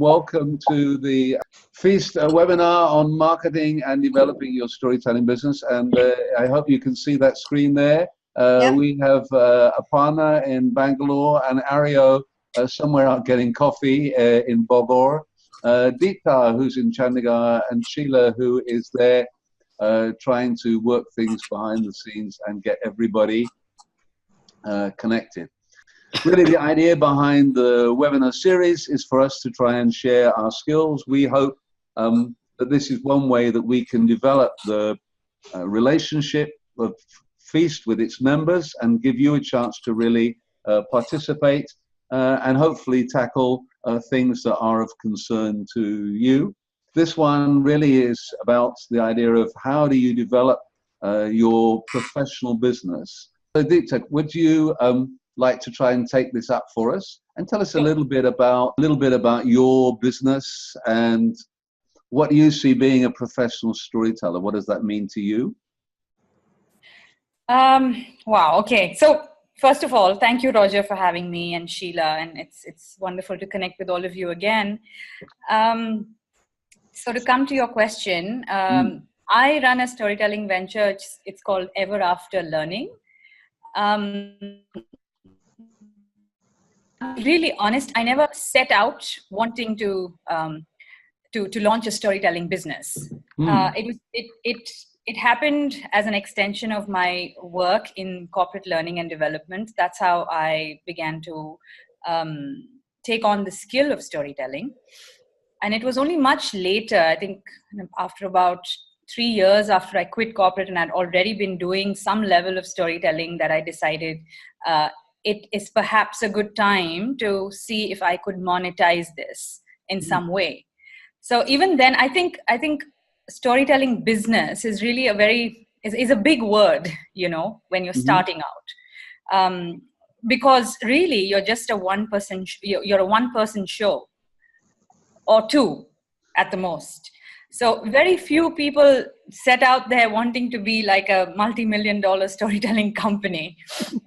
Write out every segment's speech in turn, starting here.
welcome to the Feast webinar on marketing and developing your storytelling business. And I hope you can see that screen there. We have Aparna in Bangalore and Ariyo somewhere out getting coffee in Bogor. Deeptha, who's in Chandigarh, and Sheila, who is there trying to work things behind the scenes and get everybody connected. Really, the idea behind the webinar series is for us to try and share our skills. We hope that this is one way that we can develop the relationship of Feast with its members and give you a chance to really participate and hopefully tackle things that are of concern to you. This one really is about the idea of how do you develop your professional business. So Deeptha, would you like to try and take this up for us and tell us a little bit about your business and what you see being a professional storyteller? What does that mean to you? Wow. Okay. So first of all, thank you, Roger, for having me, and Sheila, and it's wonderful to connect with all of you again. So to come to your question, I run a storytelling venture. It's called Ever After Learning. Really honest, I never set out wanting to launch a storytelling business. It happened as an extension of my work in corporate learning and development. That's how I began to take on the skill of storytelling. And it was only much later, I think after about 3 years after I quit corporate and I'd already been doing some level of storytelling, that I decided it is perhaps a good time to see if I could monetize this in some way. So even then, I think storytelling business is really is a big word, you know, when you're starting out, because really you're just you're a one-person show or two at the most. So very few people set out there wanting to be like a multi-million-dollar storytelling company.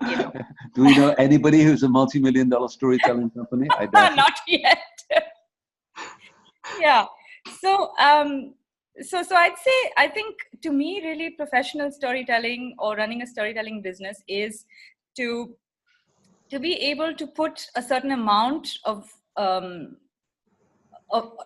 You know. Do we know anybody who's a multi-million-dollar storytelling company? I doubt Not yet. Yeah. So I'd say, I think to me, really professional storytelling or running a storytelling business is to be able to put a certain amount of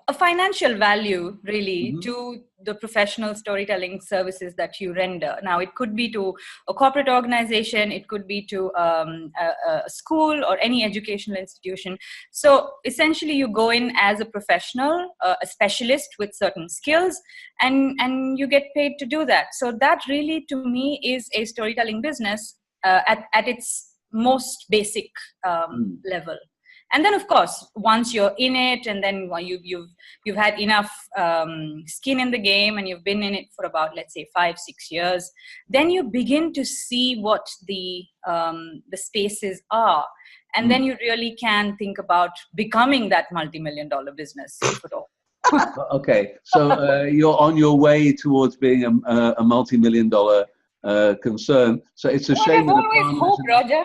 a financial value really to the professional storytelling services that you render. Now, it could be to a corporate organization, it could be to a school or any educational institution. So essentially you go in as a professional, a specialist with certain skills, and you get paid to do that. So that really to me is a storytelling business at its most basic level. And then, of course, once you're in it, and then you've had enough skin in the game, and you've been in it for about, let's say, 5-6 years, then you begin to see what the spaces are, and then you really can think about becoming that multi-million-dollar business, if at all. Okay, so you're on your way towards being a multi-million-dollar concern. So it's a shame that always hope, Roger.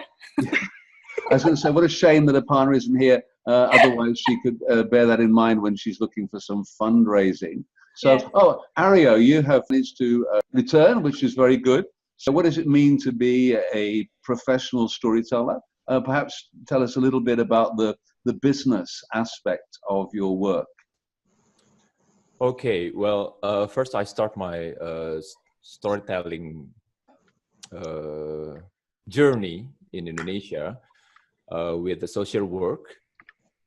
I was going to say, what a shame that Aparna isn't here. Otherwise, she could bear that in mind when she's looking for some fundraising. So, Ariyo, you have managed to return, which is very good. So what does it mean to be a professional storyteller? Perhaps tell us a little bit about the business aspect of your work. Okay, well, first I start my storytelling journey in Indonesia with the social work.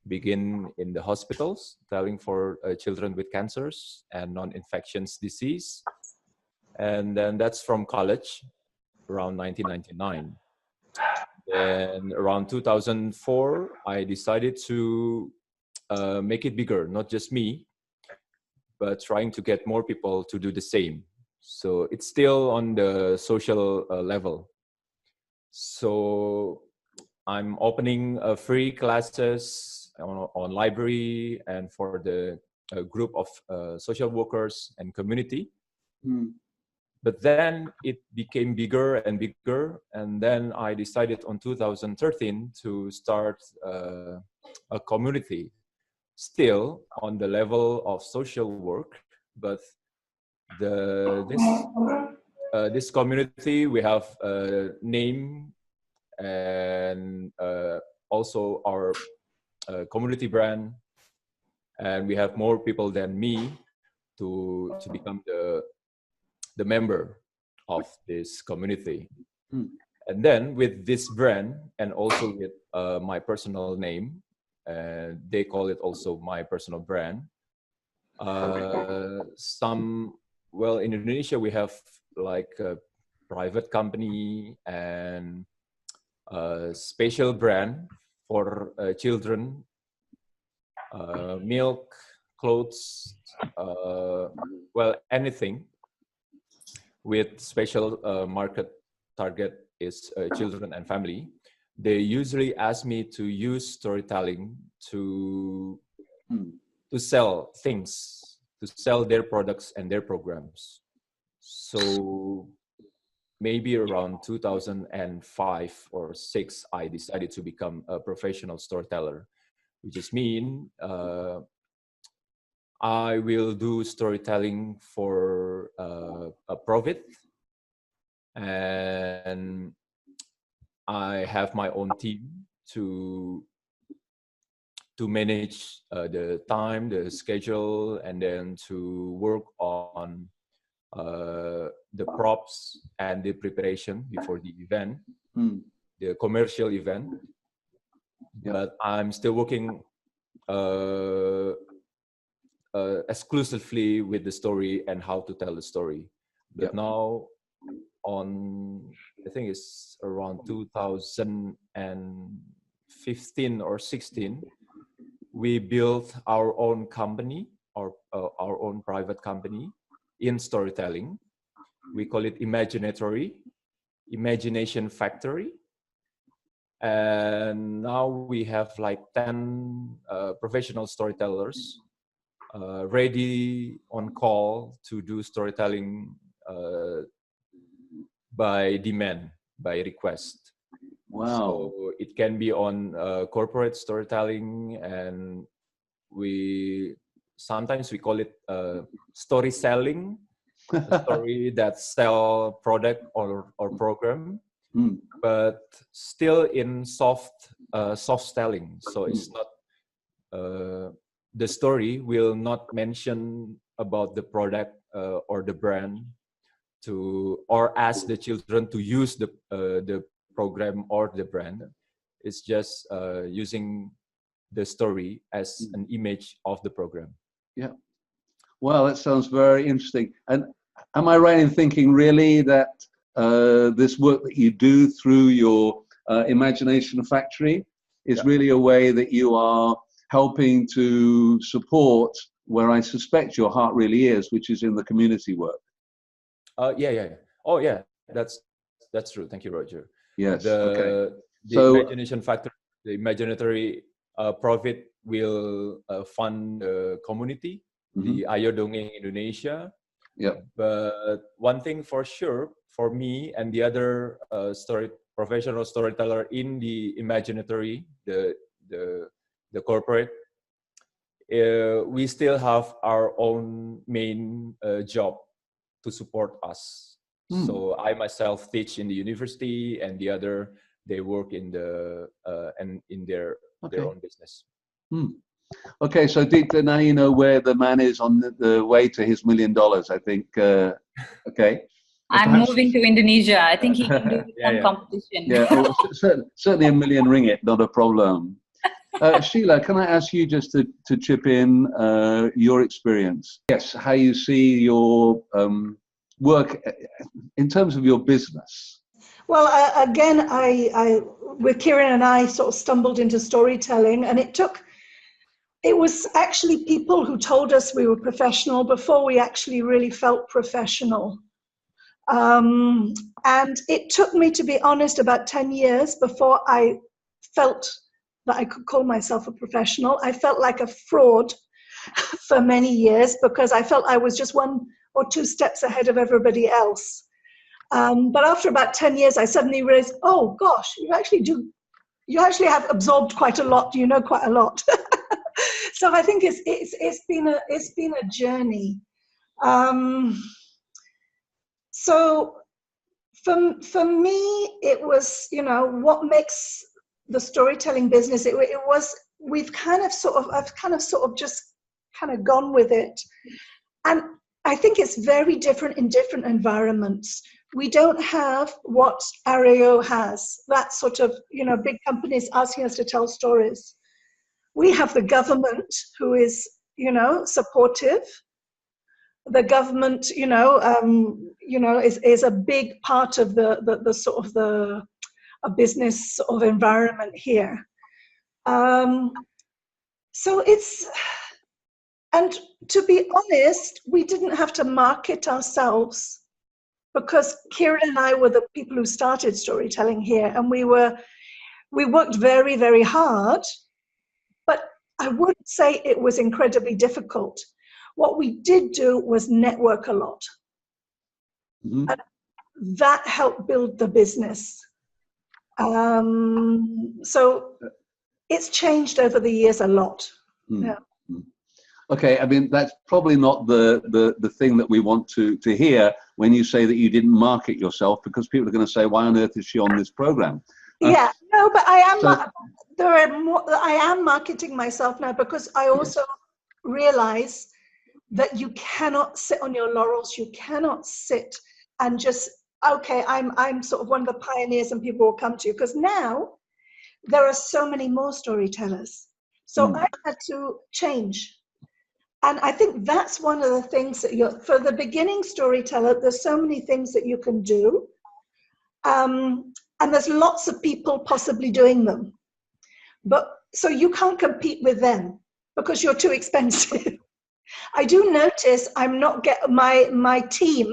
Begin in the hospitals, telling for children with cancers and non-infectious disease. And then that's from college, around 1999. Then around 2004, I decided to make it bigger, not just me, but trying to get more people to do the same. So it's still on the social level. So I'm opening free classes on library and for the group of social workers and community. But then it became bigger and bigger. And then I decided on 2013 to start a community still on the level of social work, but this community, we have a name and also our community brand, and we have more people than me to become the member of this community. And then with this brand and also with my personal name, they call it also my personal brand. Well, in Indonesia, we have like a private company and a special brand for children, milk, clothes, well, anything with special market target is children and family. They usually ask me to use storytelling to sell things, to sell their products and their programs. So maybe around 2005 or 6, I decided to become a professional storyteller, which is mean I will do storytelling for a profit, and I have my own team to manage the time, the schedule, and then to work on the props and the preparation before the event, the commercial event. But I'm still working exclusively with the story and how to tell the story. But now I think it's around 2015 or 16, we built our own company, our own private company in storytelling. We call it Imagination Factory. And now we have like 10 professional storytellers ready on call to do storytelling by demand, by request. Wow. So it can be on corporate storytelling, and sometimes we call it story selling, a story that sell product or program, but still in soft selling. So it's not, the story will not mention about the product or the brand or ask the children to use the program or the brand. It's just using the story as an image of the program. Yeah. Well, that sounds very interesting. And am I right in thinking really that this work that you do through your Imagination Factory is really a way that you are helping to support where I suspect your heart really is, which is in the community work? Yeah. Oh, yeah. That's true. Thank you, Roger. Yes. The Imagination Factory, the imaginatory profit will fund the community, the Ayo Dongeng Indonesia. Yeah. But one thing for sure, for me and the other professional storyteller in the imaginatory, the corporate, we still have our own main job to support us. So I myself teach in the university, and the other, they work in the and in their own business. Okay, so Deeptha, now you know where the man is on the way to his $1 million, I think. Okay. I'm moving to Indonesia. I think he can do some competition. Yeah, certainly $1 million ringgit, not a problem. Sheila, can I ask you just to chip in your experience? Yes, how you see your work in terms of your business. Well, again, with Kieran and I sort of stumbled into storytelling, and it was actually people who told us we were professional before we actually really felt professional. And it took me, to be honest, about 10 years before I felt that I could call myself a professional. I felt like a fraud for many years because I felt I was just 1 or 2 steps ahead of everybody else. But after about 10 years, I suddenly realized, oh gosh, you actually have absorbed quite a lot, you know quite a lot. So I think it's been a journey. So for me, it was, what makes the storytelling business. It was I've kind of sort of just kind of gone with it, and I think it's very different in different environments. We don't have what Ariyo has, that sort of, big companies asking us to tell stories. We have the government who is, supportive. The government, is a big part of the sort of a business sort of environment here. So and to be honest, we didn't have to market ourselves, because Kieran and I were the people who started storytelling here, and we worked very, very hard, but I wouldn't say it was incredibly difficult. What we did do was network a lot. Mm-hmm. And that helped build the business. So it's changed over the years a lot. Mm. Yeah. Okay, I mean, that's probably not the thing that we want to hear when you say that you didn't market yourself, because people are going to say, why on earth is she on this program? Yeah, no, but I am. So, I am marketing myself now, because I also realize that you cannot sit on your laurels. You cannot sit and just, okay, I'm sort of one of the pioneers and people will come to you, because now there are so many more storytellers. So I had to change. And I think that's one of the things that for the beginning storyteller, there's so many things that you can do. And there's lots of people possibly doing them. But so you can't compete with them because you're too expensive. I do notice I'm not my team.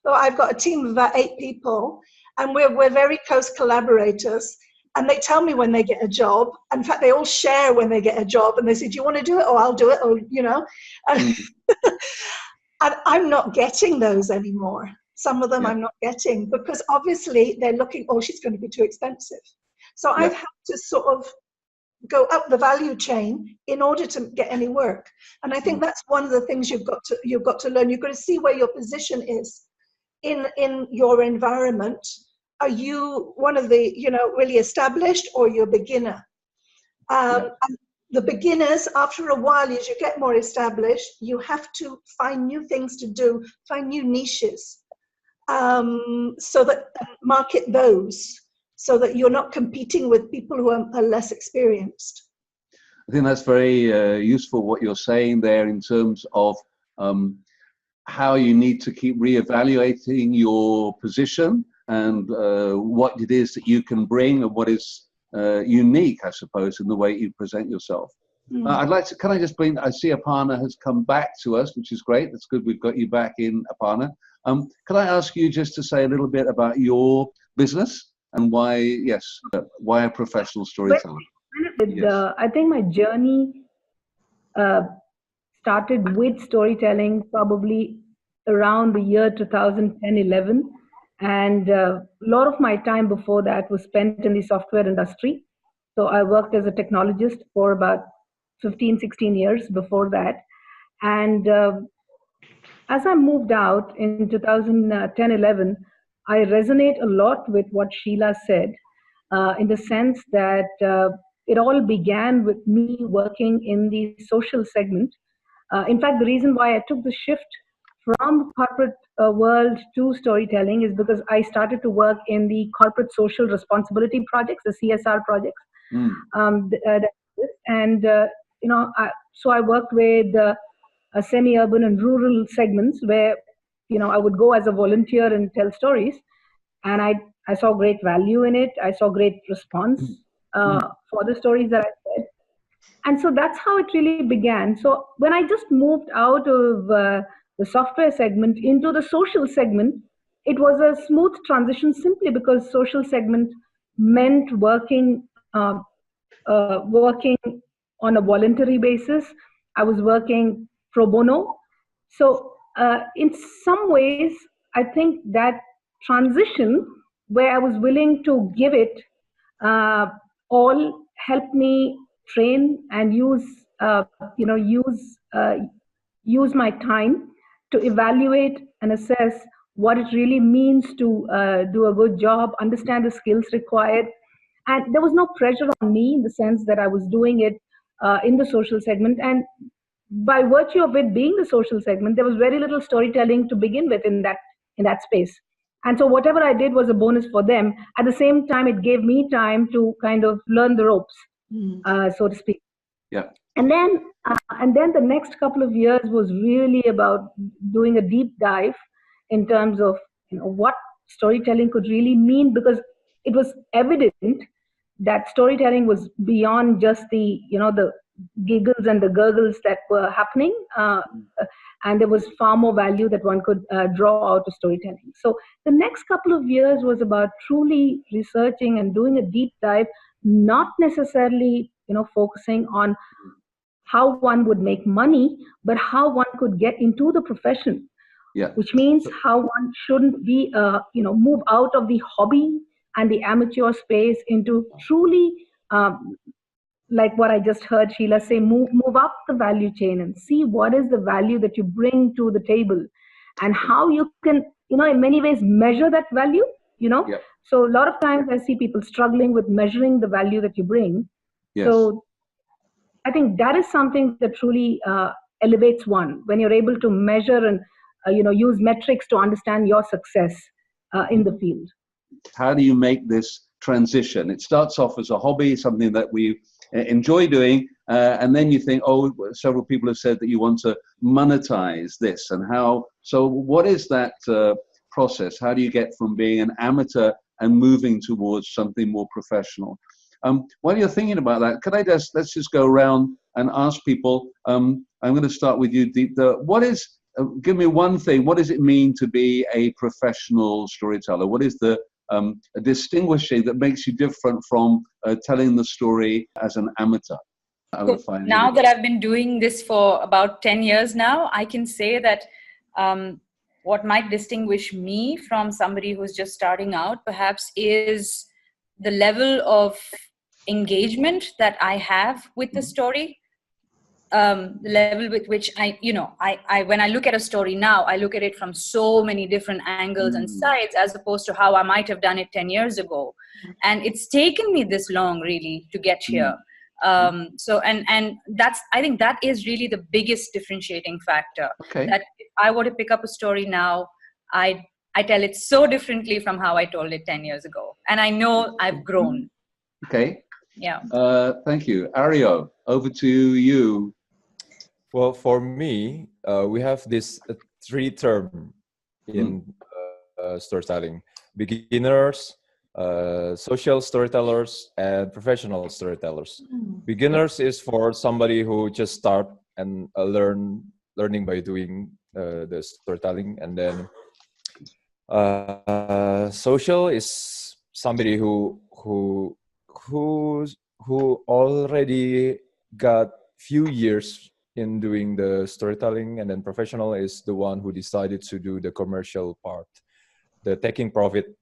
Well, I've got a team of about 8 people, and we're very close collaborators. And they tell me when they get a job. In fact, they all share when they get a job, and they say, "Do you want to do it?" Or "I'll do it." Or and I'm not getting those anymore. Some of them I'm not getting, because obviously they're looking, oh, she's going to be too expensive. So I've had to sort of go up the value chain in order to get any work. And I think that's one of the things you've got to learn. You've got to see where your position is in your environment. Are you one of the, really established, or you're a beginner? And the beginners, after a while, as you get more established, you have to find new things to do, find new niches, so that market those, so that you're not competing with people who are less experienced. I think that's very useful what you're saying there, in terms of how you need to keep reevaluating your position and what it is that you can bring, and what is unique, I suppose, in the way you present yourself. I'd like to, can I just bring, I see Aparna has come back to us, which is great. That's good. We've got you back in, Aparna. Could I ask you just to say a little bit about your business and why a professional storyteller? I think my journey started with storytelling probably around the year 2010-11, and a lot of my time before that was spent in the software industry. So I worked as a technologist for about 15-16 years before that, and as I moved out in 2010-11, I resonate a lot with what Sheila said, in the sense that it all began with me working in the social segment. In fact, the reason why I took the shift from corporate world to storytelling is because I started to work in the corporate social responsibility projects, the CSR projects. So I worked with semi-urban and rural segments where, I would go as a volunteer and tell stories, and I saw great value in it. I saw great response for the stories that I said. And so that's how it really began. So when I just moved out of the software segment into the social segment, it was a smooth transition, simply because social segment meant working on a voluntary basis. I was working pro bono. So in some ways, I think that transition where I was willing to give it all helped me train and use use my time to evaluate and assess what it really means to do a good job, understand the skills required. And there was no pressure on me in the sense that I was doing it in the social segment. And by virtue of it being the social segment, there was very little storytelling to begin with in that space. And so whatever I did was a bonus for them. At the same time, it gave me time to kind of learn the ropes, so to speak. Yeah. And then the next couple of years was really about doing a deep dive in terms of what storytelling could really mean, because it was evident that storytelling was beyond just the giggles and the gurgles that were happening, and there was far more value that one could draw out of storytelling. So the next couple of years was about truly researching and doing a deep dive, not necessarily focusing on how one would make money, but how one could get into the profession. Yeah. Which means how one shouldn't be move out of the hobby and the amateur space into truly like what I just heard Sheila say, move up the value chain and see what is the value that you bring to the table, and how you can, in many ways measure that value, Yeah. So a lot of times I see people struggling with measuring the value that you bring. Yes. So I think that is something that truly elevates one, when you're able to measure and use metrics to understand your success in the field. How do you make this transition? It starts off as a hobby, something that we enjoy doing, and then you think, oh, several people have said that you want to monetize this, and how. So what is that process? How do you get from being an amateur and moving towards something more professional? While you're thinking about that, let's just go around and ask people. I'm going to start with you, Deeptha. Give me one thing. What does it mean to be a professional storyteller? What is the distinguishing that makes you different from telling the story as an amateur? Now that I've been doing this for about 10 years now, I can say that what might distinguish me from somebody who's just starting out perhaps is the level of engagement that I have with the story. The level with which I when I look at a story now, I look at it from so many different angles and sides, as opposed to how I might have done it 10 years ago. And it's taken me this long really to get here. So I think that is really the biggest differentiating factor. Okay. That if I were to pick up a story now, I tell it so differently from how I told it 10 years ago. And I know I've grown. Okay. Yeah. Thank you. Ariyo, over to you. Well, for me, we have this three term in storytelling: beginners, social storytellers, and professional storytellers. Beginners is for somebody who just start and learning by doing the storytelling, and then social is somebody who already got few years in doing the storytelling, and then professional is the one who decided to do the commercial part, the taking profit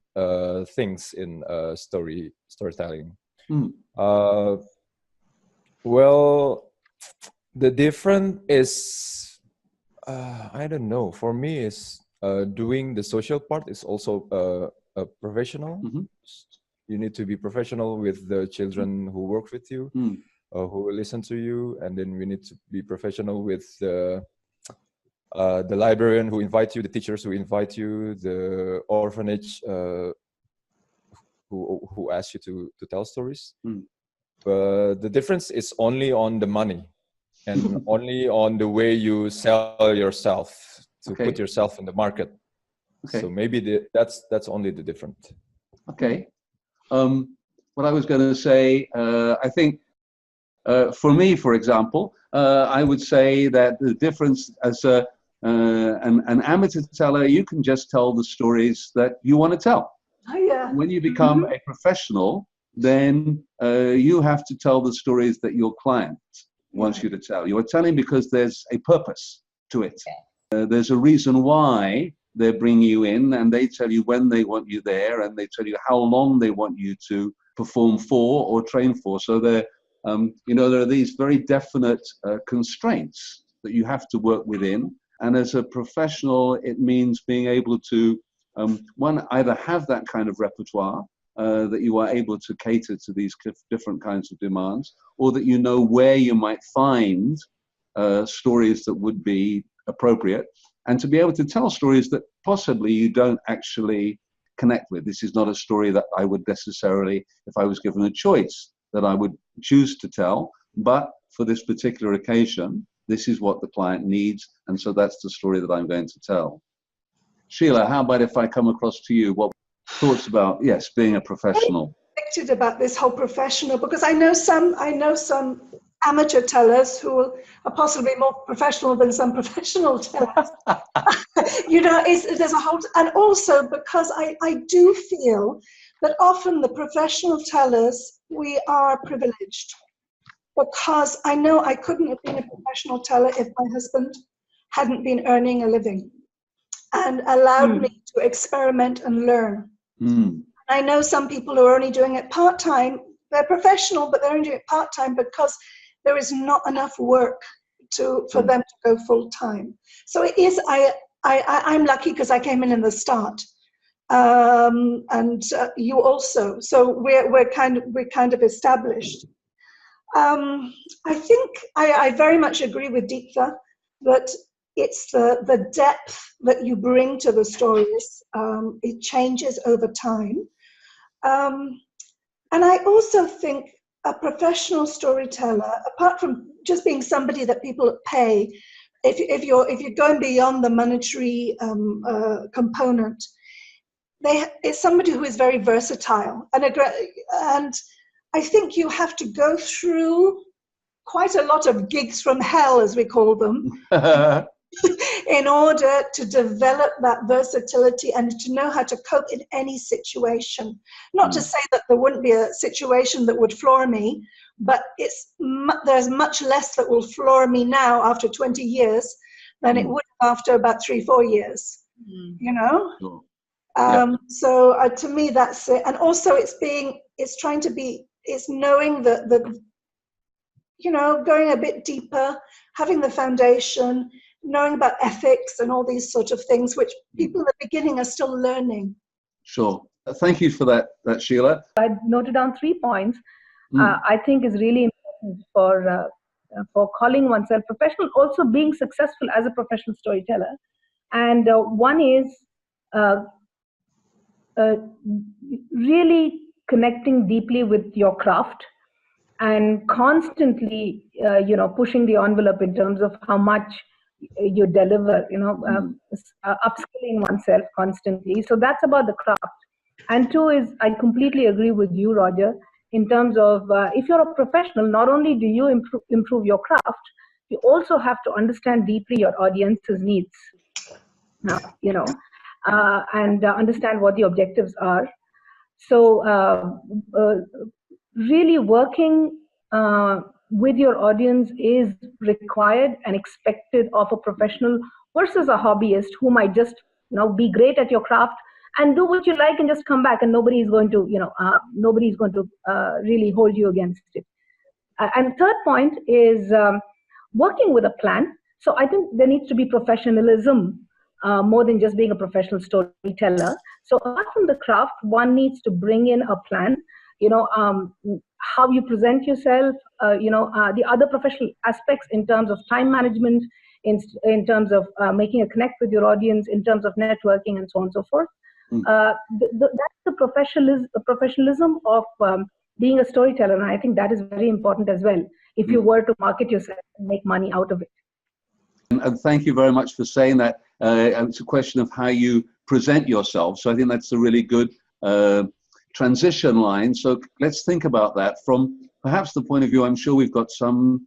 things in storytelling. Well, the difference is I don't know. For me, is doing the social part is also a professional. You need to be professional with the children who work with you. Who listen to you, and then we need to be professional with the librarian who invite you, the teachers who invite you, the orphanage who ask you to tell stories. But the difference is only on the money and only on the way you sell yourself to put yourself in the market. So maybe that's only the difference. Okay. What I was going to say, I think. For me, for example, I would say that the difference as an amateur teller, you can just tell the stories that you want to tell. When you become a professional, then you have to tell the stories that your client wants you to tell. You are telling because there's a purpose to it. There's a reason why they're bringing you in, and they tell you when they want you there, and they tell you how long they want you to perform for or train for. So you know, there are these very definite constraints that you have to work within. And as a professional, it means being able to, one, either have that kind of repertoire that you are able to cater to these different kinds of demands, or that you know where you might find stories that would be appropriate, and to be able to tell stories that possibly you don't actually connect with. This is not a story that I would necessarily, if I was given a choice, that I would choose to tell, but for this particular occasion, this is what the client needs, and so that's the story that I'm going to tell. Sheila, how about if I come across to you? What thoughts about, yes, being a professional? I'm conflicted about this whole professional, because I know some amateur tellers who are possibly more professional than some professional tellers. You know, there's a whole, and also because I do feel that often the professional tellers, we are privileged, because I know I couldn't have been a professional teller if my husband hadn't been earning a living and allowed me to experiment and learn. I know some people who are only doing it part-time. They're professional, but they're only doing it part-time because there is not enough work for them to go full-time. So it is, I'm lucky because I came in the start. And you also, so we're kind of established. I think I very much agree with Deeptha that it's the depth that you bring to the stories. It changes over time. And I also think a professional storyteller, apart from just being somebody that people pay, if you're going beyond the monetary component, it's somebody who is very versatile, and I think you have to go through quite a lot of gigs from hell, as we call them, in order to develop that versatility and to know how to cope in any situation. Not to say that there wouldn't be a situation that would floor me, but there's much less that will floor me now after 20 years than it would after about 3-4 years. You know? Sure. So to me, that's it. And also it's knowing the you know, going a bit deeper, having the foundation, knowing about ethics and all these sort of things, which people in the beginning are still learning. Sure. Thank you for that, Sheila. I noted down 3 points I think is really important for calling oneself professional, also being successful as a professional storyteller. And one is really connecting deeply with your craft and constantly, you know, pushing the envelope in terms of how much you deliver, you know, upskilling oneself constantly. So that's about the craft. And 2 is, I completely agree with you, Roger, in terms of if you're a professional, not only do you improve your craft, you also have to understand deeply your audience's needs, you know, and understand what the objectives are. So really working with your audience is required and expected of a professional versus a hobbyist who might just, you know, be great at your craft and do what you like and just come back, and nobody is going to, you know, really hold you against it. And 3rd point is working with a plan. So I think there needs to be professionalism more than just being a professional storyteller. So apart from the craft, one needs to bring in a plan, you know, how you present yourself, you know, the other professional aspects in terms of time management, in terms of making a connect with your audience, in terms of networking and so on and so forth. That's the professionalism of being a storyteller. And I think that is very important as well, if you were to market yourself and make money out of it. And thank you very much for saying that. It's a question of how you present yourself. So I think that's a really good transition line. So let's think about that from perhaps the point of view. I'm sure we've got some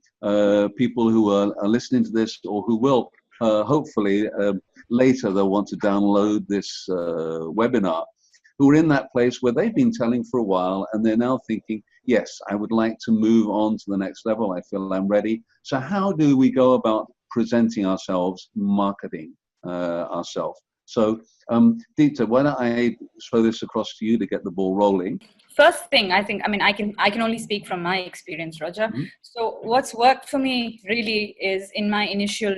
people who are listening to this, or who will hopefully later they'll want to download this webinar, who are in that place where they've been telling for a while and they're now thinking, yes, I would like to move on to the next level. I feel I'm ready. So how do we go about presenting ourselves, marketing ourselves? So Deeptha, why don't I throw this across to you to get the ball rolling? first thing, I think, I mean, I can only speak from my experience, Roger. Mm-hmm. So what's worked for me really is, in my initial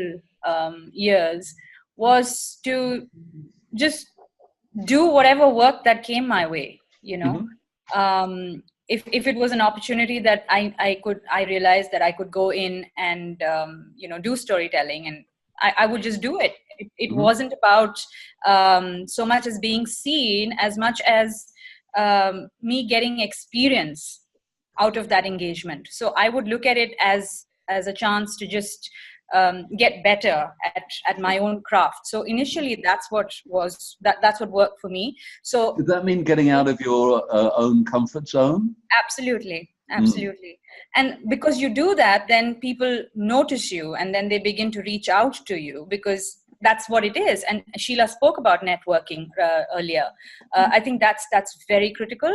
years, was to just do whatever work that came my way, you know. Mm-hmm. If it was an opportunity that I realized that I could go in and you know, do storytelling, and I would just do it. It Mm-hmm. wasn't about so much as being seen, as much as me getting experience out of that engagement. So I would look at it as a chance to just get better at my own craft. So initially, that's what worked for me. So Did that mean getting out of your own comfort zone? absolutely. And because you do that, then people notice you, and then they begin to reach out to you, because that's what it is. And Sheila spoke about networking earlier. I think that's very critical.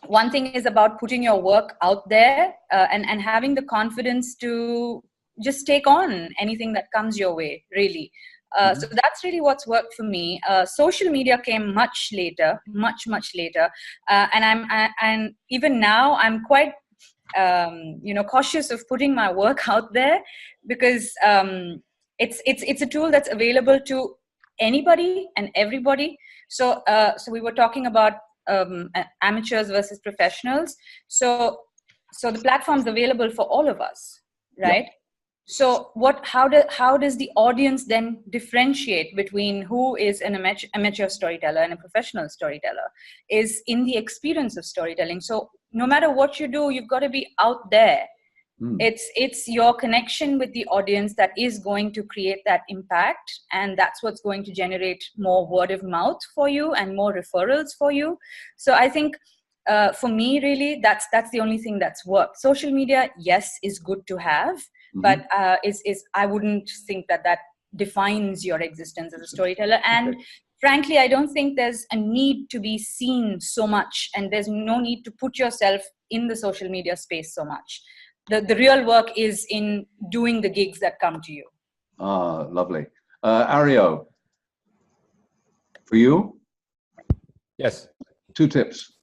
One thing is about putting your work out there, and having the confidence to just take on anything that comes your way, really. So that's really what's worked for me. Social media came much later, much later, and even now I'm quite you know, cautious of putting my work out there, because it's a tool that's available to anybody and everybody. So we were talking about amateurs versus professionals. So the platform's available for all of us, right? Yep. So how does the audience then differentiate between who is an amateur storyteller and a professional storyteller? Is in the experience of storytelling. So no matter what you do, you've got to be out there. It's your connection with the audience that is going to create that impact, and that's what's going to generate more word of mouth for you and more referrals for you. So I think for me, really, that's the only thing that's worked. Social media, yes, is good to have, but is I wouldn't think that defines your existence as a storyteller. And frankly, I don't think there's a need to be seen so much, and there's no need to put yourself in the social media space so much. The real work is in doing the gigs that come to you. Ah, lovely. Ariyo, for you? Yes. 2 tips.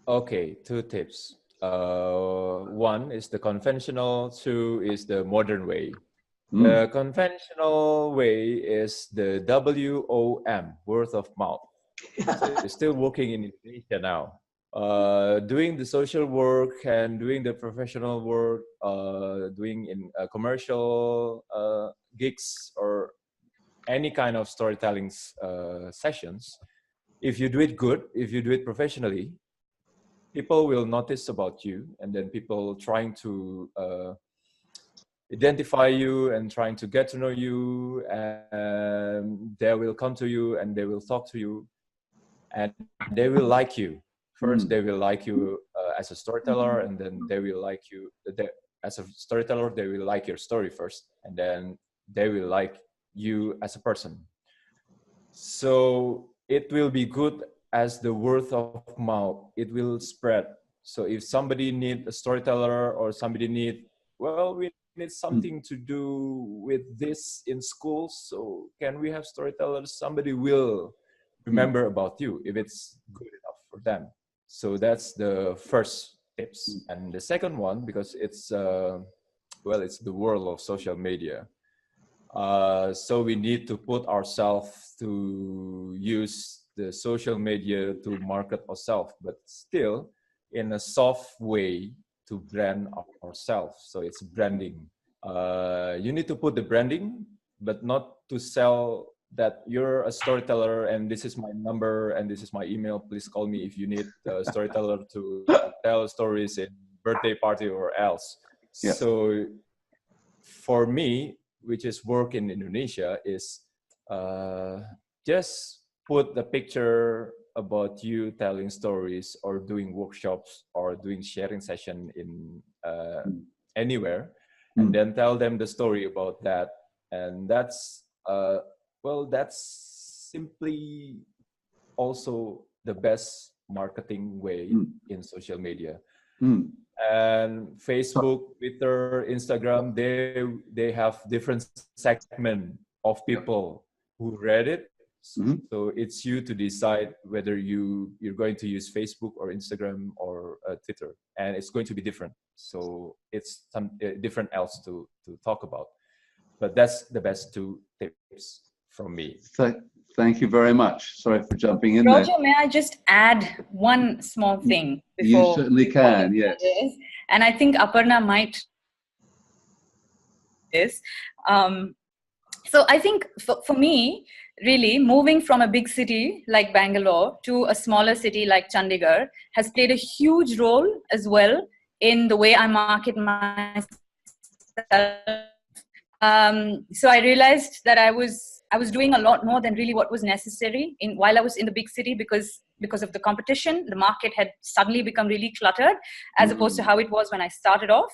Okay, 2 tips. One is the conventional, 2 is the modern way. The conventional way is the WOM, word of mouth. So it's still working in Indonesia now. Doing the social work and doing the professional work, doing in commercial gigs or any kind of storytelling sessions. If you do it good, if you do it professionally, people will notice about you, and then people trying to identify you and trying to get to know you, and they will come to you and they will talk to you, and they will like you. First, they will like you as a storyteller, and then they will like you as a storyteller. They will like your story first, and then they will like you as a person. So it will be good as the word of mouth. It will spread. So if somebody need a storyteller, or somebody need, well, we need something to do with this in school, so can we have storytellers? Somebody will remember about you if it's good enough for them. So that's the first tips. And the second one, because it's it's the world of social media. So we need to put ourselves to use the social media to market ourselves, but still in a soft way to brand ourselves. So it's branding. You need to put the branding, but not to sell that you're a storyteller and this is my number and this is my email. Please call me if you need a storyteller to tell stories in birthday party or else. Yeah. So for me, which is work in Indonesia, is just put the picture about you telling stories or doing workshops or doing sharing session in anywhere, and then tell them the story about that. And that's that's simply also the best marketing way in social media. And Facebook, Twitter, Instagram, they have different segment of people who read it So it's you to decide whether you're going to use Facebook or Instagram or Twitter, and it's going to be different. So it's some different else to talk about. But that's the best 2 tips from me. Thank you very much. Sorry for jumping in Roger, there. may I just add one small thing before? You certainly can, yes. And I think Aparna might. So I think for me, really, moving from a big city like Bangalore to a smaller city like Chandigarh has played a huge role as well in the way I market myself. So I realized that I was doing a lot more than really what was necessary while I was in the big city because of the competition. The market had suddenly become really cluttered as opposed to how it was when I started off.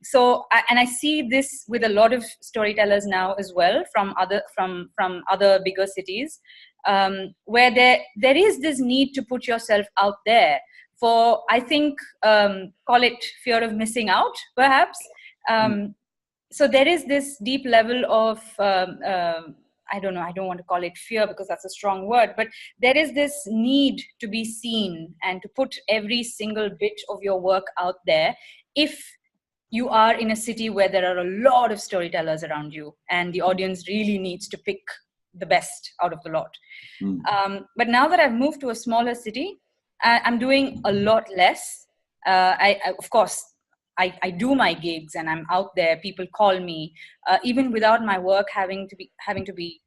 So I see this with a lot of storytellers now as well from other bigger cities, where there is this need to put yourself out there for, I think, call it fear of missing out, perhaps. So there is this deep level of, I don't know, I don't want to call it fear because that's a strong word, but there is this need to be seen and to put every single bit of your work out there if you are in a city where there are a lot of storytellers around you and the audience really needs to pick the best out of the lot. But now that I've moved to a smaller city, I'm doing a lot less. Of course, I do my gigs and I'm out there. People call me, even without my work having to be,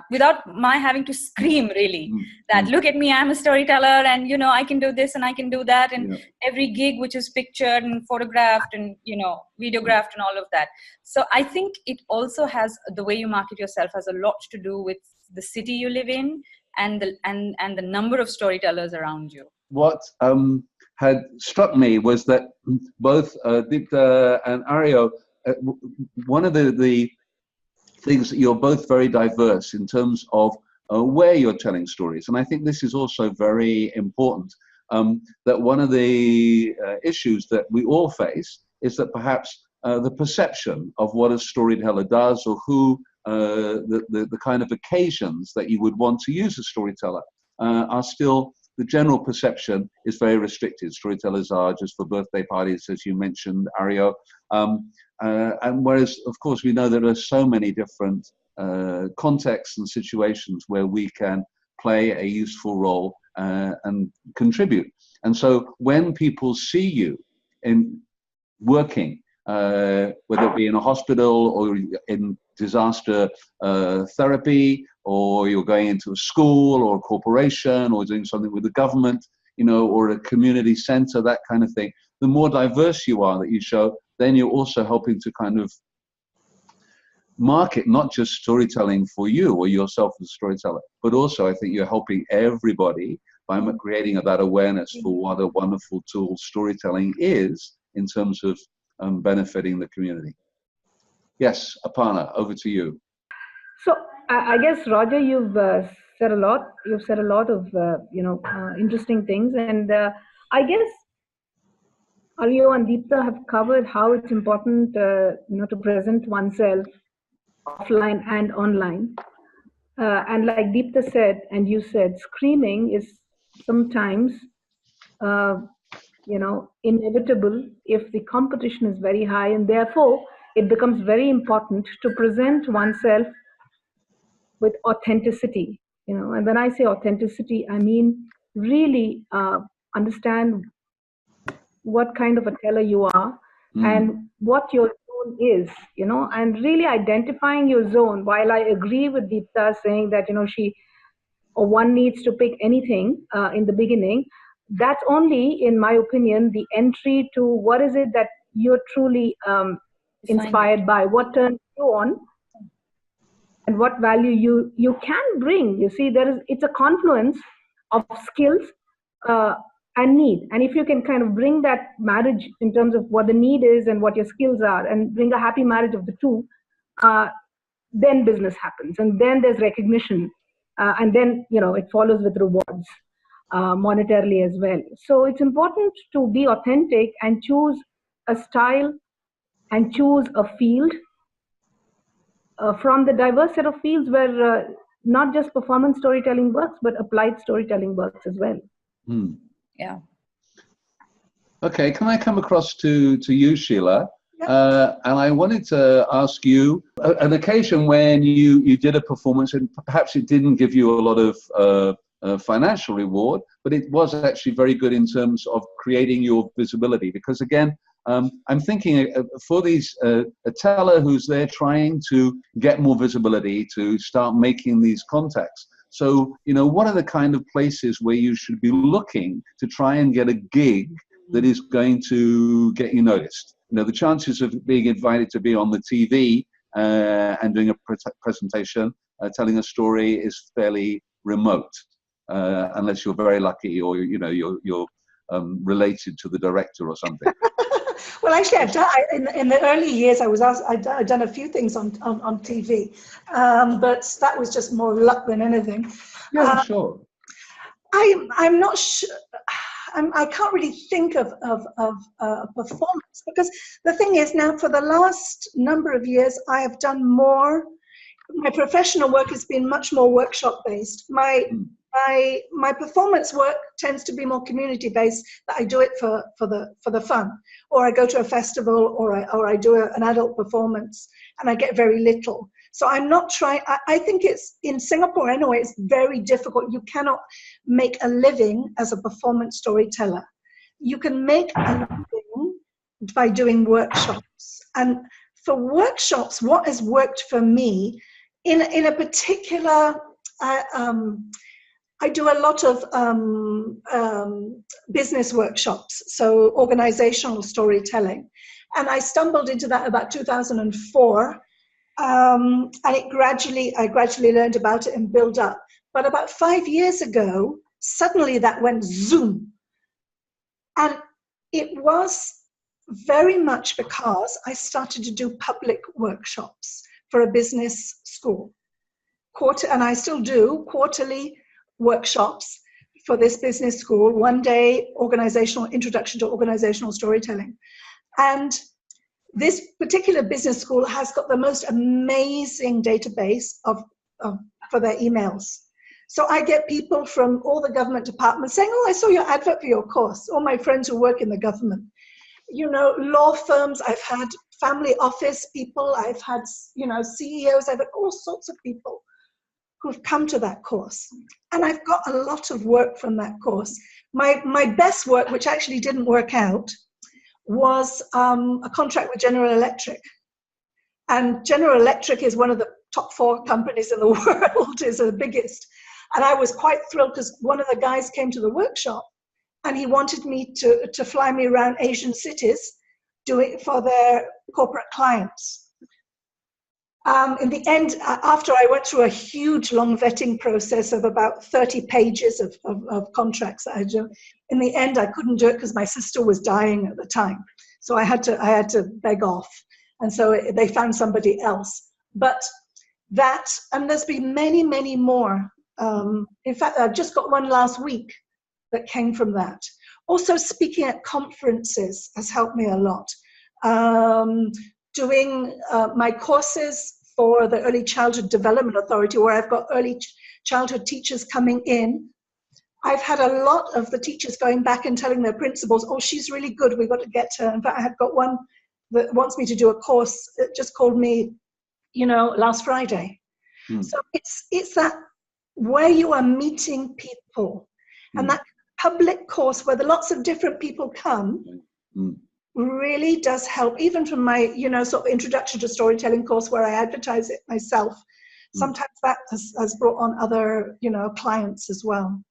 without my having to scream really that look at me, I'm a storyteller, and I can do this and I can do that, and every gig which is pictured and photographed and videographed and all of that. So I think it also has, the way you market yourself has a lot to do with the city you live in and the number of storytellers around you. What had struck me was that both Deeptha and Ariyo, one of the things that you're both very diverse in terms of where you're telling stories. And I think this is also very important, that one of the issues that we all face is that perhaps the perception of what a storyteller does or who the kind of occasions that you would want to use a storyteller are still, the general perception is very restricted. Storytellers are just for birthday parties, as you mentioned, Ariyo. And whereas, of course, we know there are so many different contexts and situations where we can play a useful role and contribute. And so when people see you in working, whether it be in a hospital or in disaster therapy, or you're going into a school or a corporation or doing something with the government, or a community center, that kind of thing, the more diverse you are that you show, then you're also helping to kind of market not just storytelling for you or yourself as a storyteller, but also I think you're helping everybody by creating that awareness for what a wonderful tool storytelling is in terms of benefiting the community. Yes, Aparna, over to you. So I guess, Roger, you've said a lot. You've said a lot of interesting things, and I guess Ariyo and Deeptha have covered how it's important to present oneself offline and online. And like Deeptha said, and you said, screaming is sometimes inevitable if the competition is very high, and therefore it becomes very important to present oneself with authenticity. And when I say authenticity, I mean really understand what kind of a teller you are and what your zone is, and really identifying your zone. While I agree with Deeptha saying that one needs to pick anything in the beginning, that's only, in my opinion, the entry to what is it that you're truly inspired by, what turns you on, and what value you can bring. You see, it's a confluence of skills and need. And if you can kind of bring that marriage in terms of what the need is and what your skills are, and bring a happy marriage of the two, then business happens, and then there's recognition, and then it follows with rewards monetarily as well. So it's important to be authentic and choose a style and choose a field from the diverse set of fields where not just performance storytelling works, but applied storytelling works as well. Yeah. Okay, can I come across to you, Sheila? And I wanted to ask you, an occasion when you did a performance and perhaps it didn't give you a lot of financial reward, but it was actually very good in terms of creating your visibility. Because again, I'm thinking for these a teller who's there trying to get more visibility, to start making these contacts. So, what are the kind of places where you should be looking to try and get a gig that is going to get you noticed? The chances of being invited to be on the TV and doing a presentation, telling a story is fairly remote, unless you're very lucky or you're related to the director or something. Well, actually, I've done in the early years. I'd done a few things on TV, but that was just more luck than anything. Yeah, sure. I'm not sure. I can't really think of a performance, because the thing is, now for the last number of years, I have done more. My professional work has been much more workshop based. My performance work tends to be more community based. That I do it for the fun, or I go to a festival, or I do an adult performance, and I get very little. So I'm not trying. I think it's in Singapore anyway. It's very difficult. You cannot make a living as a performance storyteller. You can make a living by doing workshops. And for workshops, what has worked for me in a particular, I do a lot of business workshops, so organizational storytelling. And I stumbled into that about 2004. And I gradually learned about it and built up. But about 5 years ago, suddenly that went zoom. And it was very much because I started to do public workshops for a business school. And I still do quarterly workshops for this business school, 1 day introduction to organizational storytelling. And this particular business school has got the most amazing database for their emails. So I get people from all the government departments saying, "Oh, I saw your advert for your course." All my friends who work in the government, law firms. I've had family office people. I've had, CEOs. I've had all sorts of people who've come to that course, and I've got a lot of work from that course. My best work, which actually didn't work out, was a contract with General Electric. And General Electric is one of the top 4 companies in the world, is the biggest. And I was quite thrilled because one of the guys came to the workshop and he wanted me to fly me around Asian cities, doing it for their corporate clients. In the end, after I went through a huge long vetting process of about 30 pages of contracts that I do, in the end I couldn't do it because my sister was dying at the time. So I had to beg off. And so they found somebody else. But that, and there's been many, many more. In fact, I've just got one last week that came from that. Also, speaking at conferences has helped me a lot. Doing my courses for the Early Childhood Development Authority, where I've got early childhood teachers coming in. I've had a lot of the teachers going back and telling their principals, "Oh, she's really good, we've got to get her." In fact, I have got one that wants me to do a course. It just called me, last Friday. So it's that where you are meeting people, and that public course where lots of different people come really does help. Even from my, sort of introduction to storytelling course where I advertise it myself, sometimes that has brought on other, clients as well.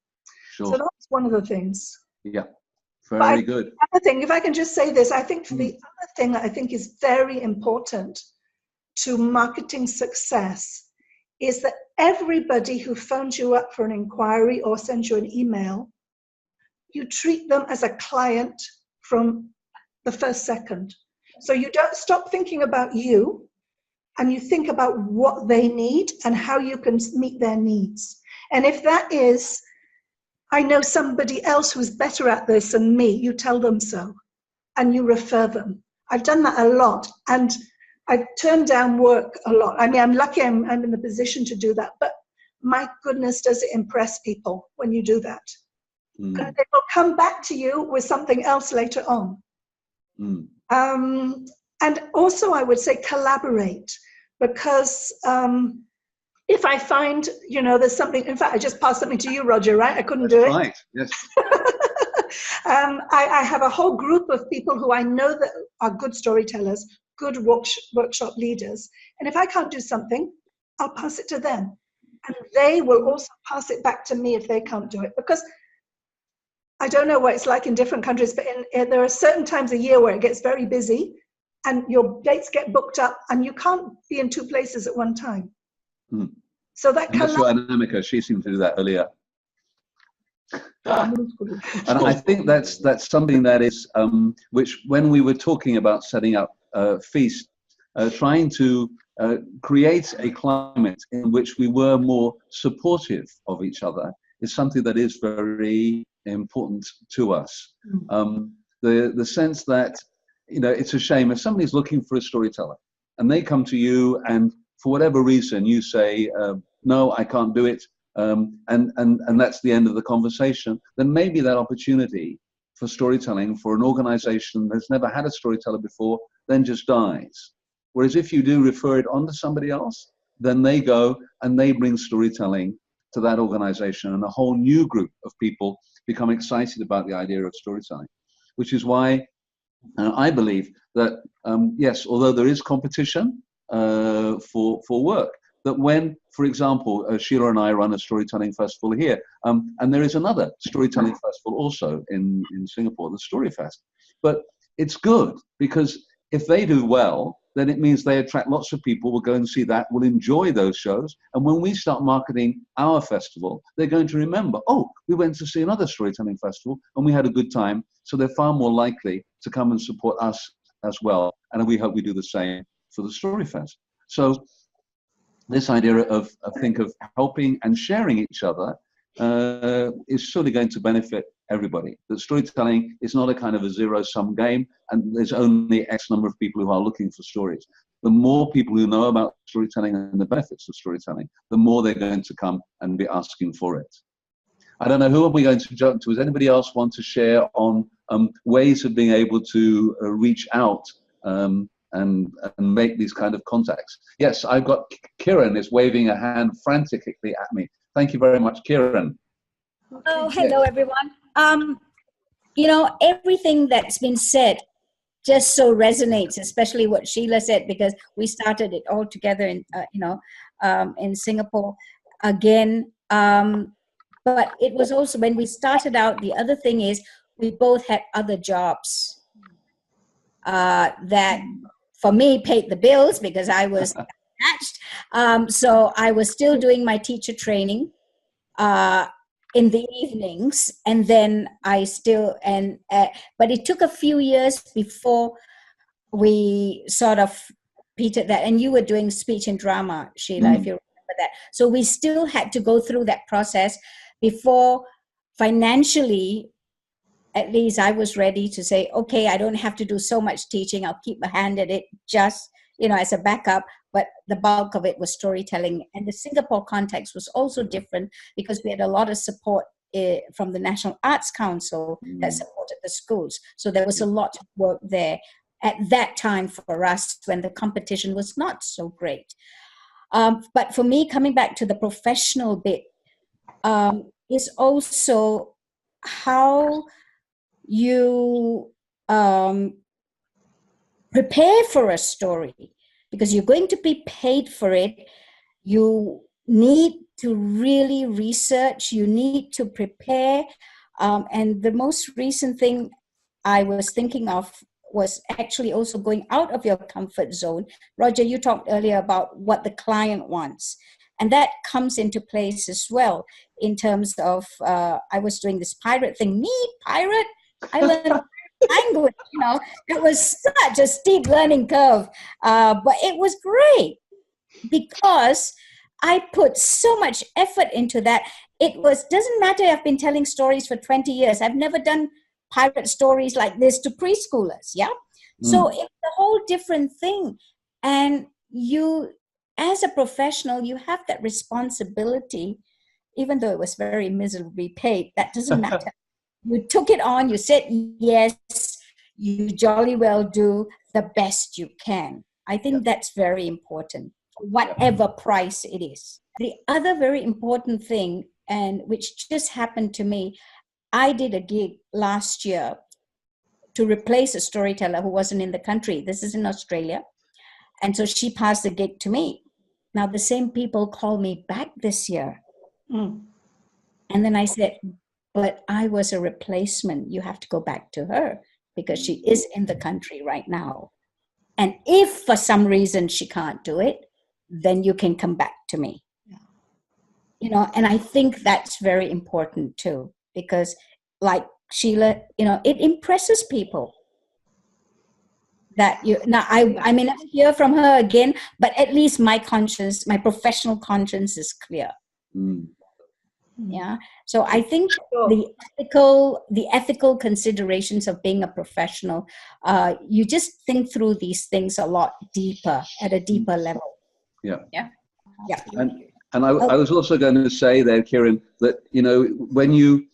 Sure. So that's one of the things. Yeah, very good. Other thing, if I can just say this, I think the other thing that I think is very important to marketing success is that everybody who phones you up for an inquiry or sends you an email, you treat them as a client from the first second. So you don't stop thinking about you, and you think about what they need and how you can meet their needs. And if that is, I know somebody else who's better at this than me, you tell them so, and you refer them. I've done that a lot, and I've turned down work a lot. I mean, I'm lucky I'm in the position to do that, but my goodness, does it impress people when you do that. And they will come back to you with something else later on. And also, I would say collaborate, because if I find, there's something, in fact, I just passed something to you, Roger, right? I couldn't do it. Right, yes. I have a whole group of people who I know that are good storytellers, good workshop leaders. And if I can't do something, I'll pass it to them. And they will also pass it back to me if they can't do it. Because I don't know what it's like in different countries, but there are certain times a year where it gets very busy and your dates get booked up and you can't be in two places at one time. So that Unless you're Anamika, she seemed to do that earlier. And I think that's something that is, which when we were talking about setting up Feast, trying to create a climate in which we were more supportive of each other is something that is very important to us. The sense that, it's a shame if somebody's looking for a storyteller and they come to you and for whatever reason you say, no, I can't do it, and that's the end of the conversation, then maybe that opportunity for storytelling for an organization that's never had a storyteller before then just dies. Whereas if you do refer it on to somebody else, then they go and they bring storytelling to that organization, and a whole new group of people become excited about the idea of storytelling, which is why I believe that, yes, although there is competition for work, that when, for example, Sheila and I run a storytelling festival here, and there is another storytelling festival also in Singapore, the Storyfest. But it's good because if they do well, then it means they attract lots of people, will go and see that, will enjoy those shows. And when we start marketing our festival, they're going to remember, oh, we went to see another storytelling festival and we had a good time. So they're far more likely to come and support us as well. And we hope we do the same for the Storyfest. So this idea of helping and sharing each other is surely going to benefit everybody. That storytelling is not a kind of a zero-sum game, and there's only X number of people who are looking for stories. The more people who know about storytelling and the benefits of storytelling, the more they're going to come and be asking for it. I don't know, who are we going to jump to? Does anybody else want to share on ways of being able to reach out and make these kind of contacts? Yes, I've got Kiran is waving a hand frantically at me. Thank you very much, Kiran. Oh, hello, everyone. Everything that's been said just so resonates, especially what Sheila said, because we started it all together in Singapore again. But it was also, when we started out, the other thing is we both had other jobs that, for me, paid the bills because I was attached. So I was still doing my teacher training in the evenings, and then but it took a few years before we sort of petered that. And you were doing speech and drama, Sheila, if you remember that. So we still had to go through that process before financially, at least I was ready to say, okay, I don't have to do so much teaching. I'll keep a hand at it just, as a backup. But the bulk of it was storytelling. And the Singapore context was also different because we had a lot of support from the National Arts Council that supported the schools. So there was a lot of work there at that time for us when the competition was not so great. But for me, coming back to the professional bit, is also how you prepare for a story. Because you're going to be paid for it, you need to really research, you need to prepare. And the most recent thing I was thinking of was actually also going out of your comfort zone. Roger, you talked earlier about what the client wants. And that comes into place as well in terms of, I was doing this pirate thing. Me, pirate? I learned language, it was such a steep learning curve, but it was great because I put so much effort into that. Doesn't matter, I've been telling stories for 20 years. I've never done pirate stories like this to preschoolers, yeah? So it's a whole different thing. And you as a professional, you have that responsibility, even though it was very miserably paid, that doesn't matter. You took it on, you said yes, you jolly well do the best you can. I think that's very important, whatever price it is. The other very important thing, and which just happened to me, I did a gig last year to replace a storyteller who wasn't in the country. This is in Australia. And so she passed the gig to me. Now the same people called me back this year. And then I said, but I was a replacement. You have to go back to her because she is in the country right now. And if for some reason she can't do it, then you can come back to me. You know, and I think that's very important too, because like Sheila, you know, it impresses people that you, now I may never hear from her again, but at least my conscience, my professional conscience is clear. Yeah. So I think the ethical considerations of being a professional, you just think through these things a lot deeper, at a deeper level. Yeah. Yeah. And I was also going to say there, Kieran, that, you know, when you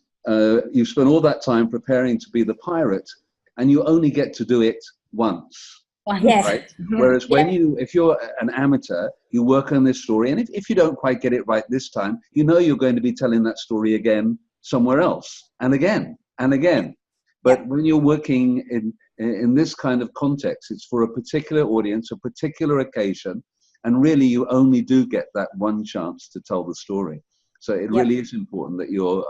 spend all that time preparing to be the pirate, and you only get to do it once. Yes. Right? Whereas if you're an amateur, you work on this story, and if you don't quite get it right this time, you know you're going to be telling that story again somewhere else, and again and again. But when you're working in this kind of context, it's for a particular audience, a particular occasion, and really you only do get that one chance to tell the story. So it really is important that you're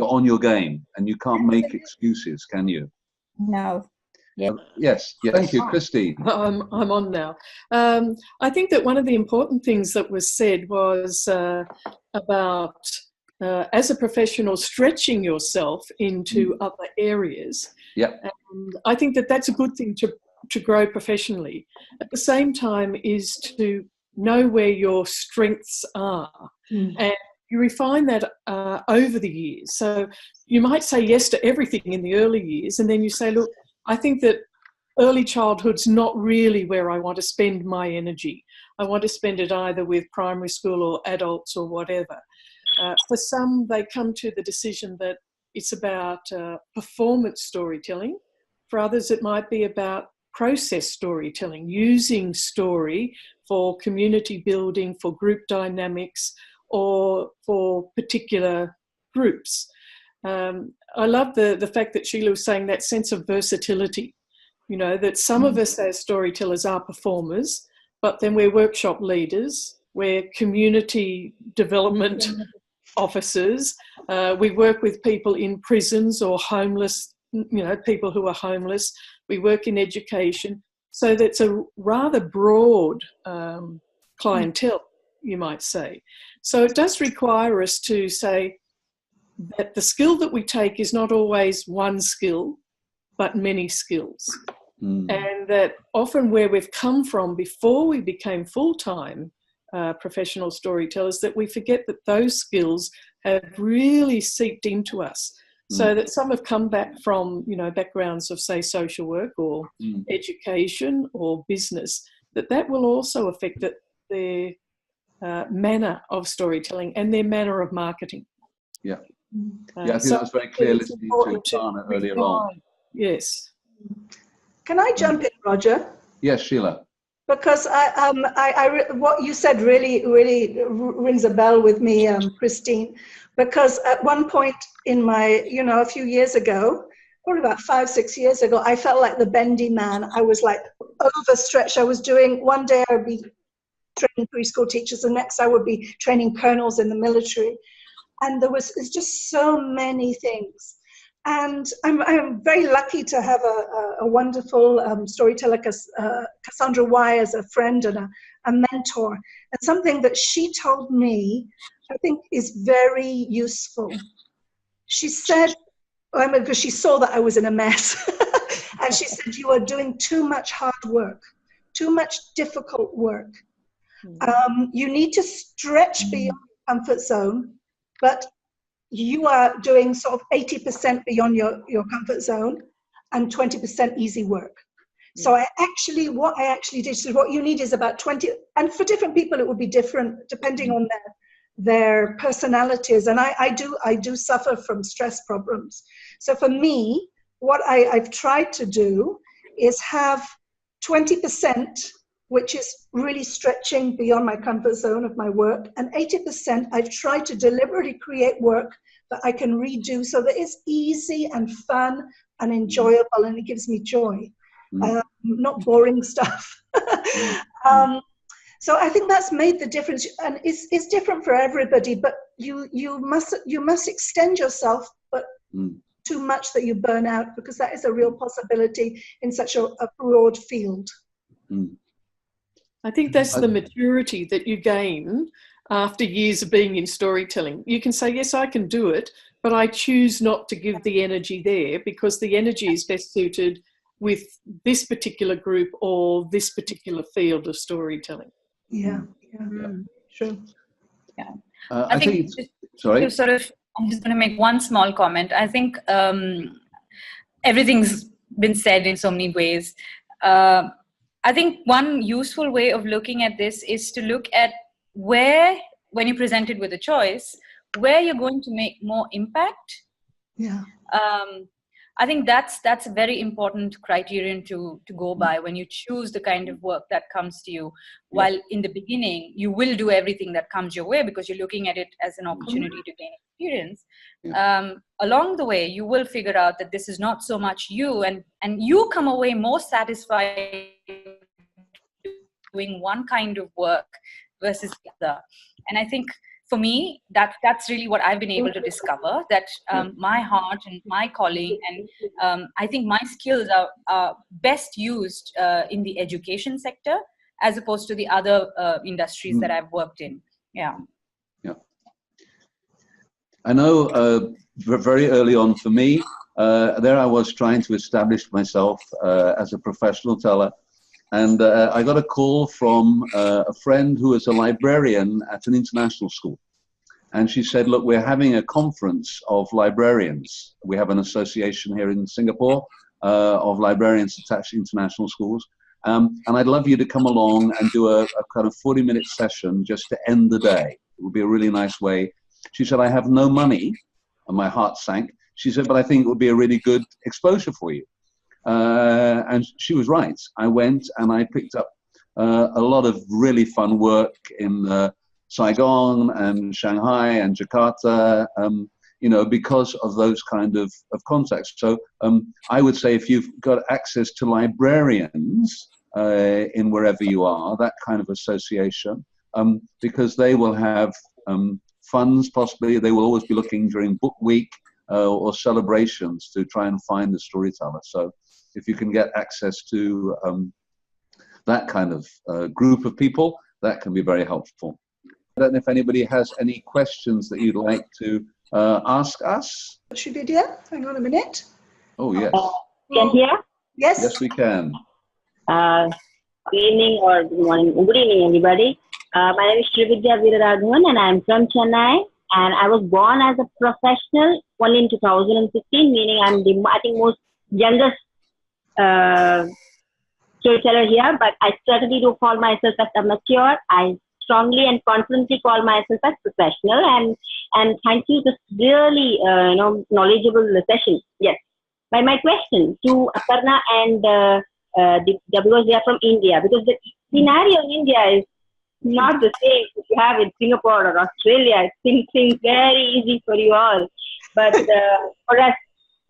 on your game, and you can't make excuses, can you? No. Yes. Thank you, Christine. I'm on now. I think that one of the important things that was said was about, as a professional, stretching yourself into other areas. Yeah. And I think that that's a good thing to grow professionally. At the same time is to know where your strengths are. And you refine that over the years. So you might say yes to everything in the early years, and then you say, look, I think that early childhood's not really where I want to spend my energy. I want to spend it either with primary school or adults or whatever. For some, they come to the decision that it's about performance storytelling. For others, it might be about process storytelling, using story for community building, for group dynamics, or for particular groups. I love the fact that Sheila was saying that sense of versatility, you know, that some of us as storytellers are performers, but then we're workshop leaders, we're community development officers, we work with people in prisons or homeless, you know, people who are homeless, we work in education. So that's a rather broad clientele, you might say. So it does require us to say, that the skill that we take is not always one skill, but many skills. And that often where we've come from before we became full-time professional storytellers, that we forget that those skills have really seeped into us. So that some have come back from, you know, backgrounds of, say, social work or education or business, that will also affect their manner of storytelling and their manner of marketing. Yeah. I think that was very clear listening to Aparna earlier on. Yes. Can I jump in, Roger? Yes, Sheila. Because what you said really rings a bell with me, Christine. Because at one point in my, you know, a few years ago, probably about 5-6 years ago, I felt like the bendy man. I was like overstretched. I was doing, one day I would be training preschool teachers, the next I would be training colonels in the military. And it's just so many things. And I'm very lucky to have a wonderful storyteller, Cassandra Y, as a friend and a mentor. And something that she told me, I think, is very useful. She said, because she saw that I was in a mess, and she said, you are doing too much hard work, too much difficult work. You need to stretch beyond your comfort zone, but you are doing sort of 80% beyond your comfort zone and 20% easy work. So what I actually did is what you need is about 20, and for different people it will be different depending on their personalities. And I do suffer from stress problems. So for me, what I've tried to do is have 20%, which is really stretching beyond my comfort zone of my work, and 80% I've tried to deliberately create work that I can redo so that it's easy and fun and enjoyable and it gives me joy. Not boring stuff. So I think that's made the difference, and it's different for everybody. But you must extend yourself, but too much that you burn out, because that is a real possibility in such a broad field. I think that's the maturity that you gain after years of being in storytelling. You can say, yes, I can do it, but I choose not to give the energy there because the energy is best suited with this particular group or this particular field of storytelling. True. I think sorry. I'm just going to make one small comment. I think everything's been said in so many ways. I think one useful way of looking at this is to look at where, when you're presented with a choice, where you're going to make more impact. I think that's a very important criterion to go by when you choose the kind of work that comes to you. While in the beginning, you will do everything that comes your way because you're looking at it as an opportunity to gain experience. Along the way, you will figure out that this is not so much you, and you come away more satisfied doing one kind of work versus the other. And I think for me, that's really what I've been able to discover, that my heart and my calling, and I think my skills are best used in the education sector as opposed to the other industries that I've worked in. I know very early on for me, there I was trying to establish myself as a professional teller. And I got a call from a friend who is a librarian at an international school. And she said, look, we're having a conference of librarians. We have an association here in Singapore of librarians attached to international schools. And I'd love you to come along and do a kind of 40-minute session just to end the day. It would be a really nice way. She said, I have no money. And my heart sank. She said, but I think it would be a really good exposure for you. And she was right. I went and I picked up a lot of really fun work in Saigon and Shanghai and Jakarta, you know, because of those kind of contexts. So I would say if you've got access to librarians in wherever you are, that kind of association, because they will have funds possibly, they will always be looking during book week or celebrations to try and find the storyteller. So if you can get access to that kind of group of people, that can be very helpful. I don't know if anybody has any questions that you'd like to ask us. Shubidya, hang on a minute. Oh, yes. Can you hear? Yes. Yes, we can. Good evening or good morning. Good evening, everybody. My name is Sheila Wee and I'm from Chennai. And I was born as a professional only in 2015, meaning I'm the, I think, most youngest storyteller here. But I certainly do call myself as a mature. I strongly and confidently call myself as professional. And thank you. This really knowledgeable session. Yes. By my question to Aparna and because they are from India, because the scenario in India is not the same if you have in Singapore or Australia. It seems very easy for you all. But for us,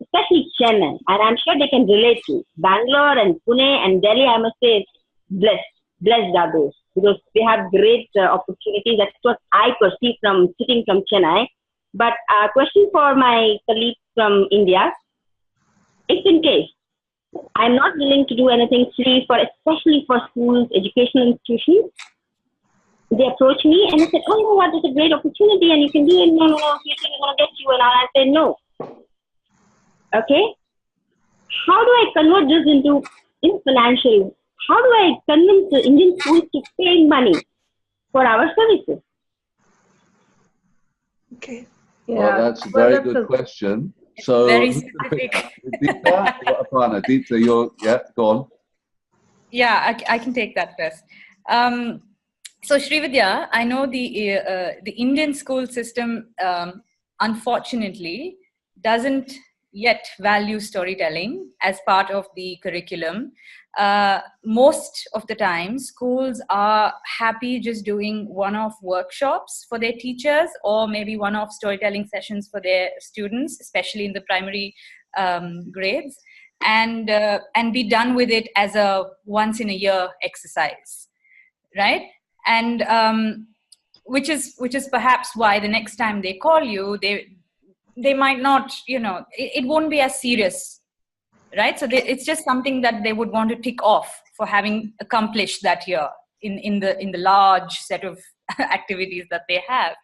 especially Chennai, and I'm sure they can relate to Bangalore and Pune and Delhi, I must say, blessed are those, because they have great opportunities. That's what I perceive from sitting from Chennai. But a question for my colleagues from India, if in case I'm not willing to do anything free especially for schools, educational institutions, they approach me and they said, oh, you know what, it's a great opportunity and you can do it. No, you think it's going to get you. And I say, no. Okay. How do I convert this into financial? How do I convince the Indian schools to pay money for our services? Okay. Yeah. Well, that's a very good question. So, very specific. Deeptha, Aparna, Deeptha, go on. Yeah, I can take that first. So Srividya, I know the Indian school system, unfortunately, doesn't yet value storytelling as part of the curriculum. Most of the time, schools are happy just doing one-off workshops for their teachers, or maybe one-off storytelling sessions for their students, especially in the primary grades, and be done with it as a once in a year exercise, right? And which is perhaps why the next time they call you, they might not, it won't be as serious, right? So it's just something that they would want to tick off for having accomplished that year in the large set of activities that they have.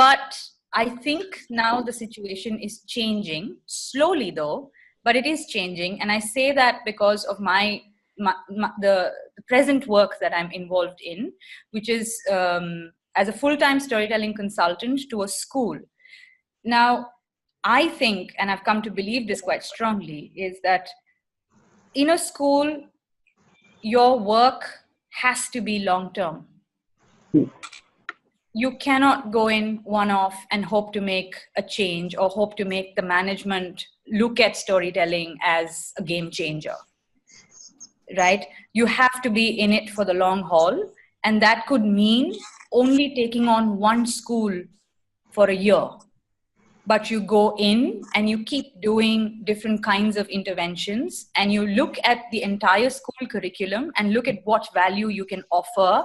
But I think now the situation is changing slowly, though, but it is changing. And I say that because of the present work that I'm involved in, which is as a full-time storytelling consultant to a school. Now, I think, and I've come to believe this quite strongly, is that in a school, your work has to be long-term. You cannot go in one-off and hope to make a change or hope to make the management look at storytelling as a game changer, right? You have to be in it for the long haul. And that could mean only taking on one school for a year. But you go in and you keep doing different kinds of interventions, and you look at the entire school curriculum and look at what value you can offer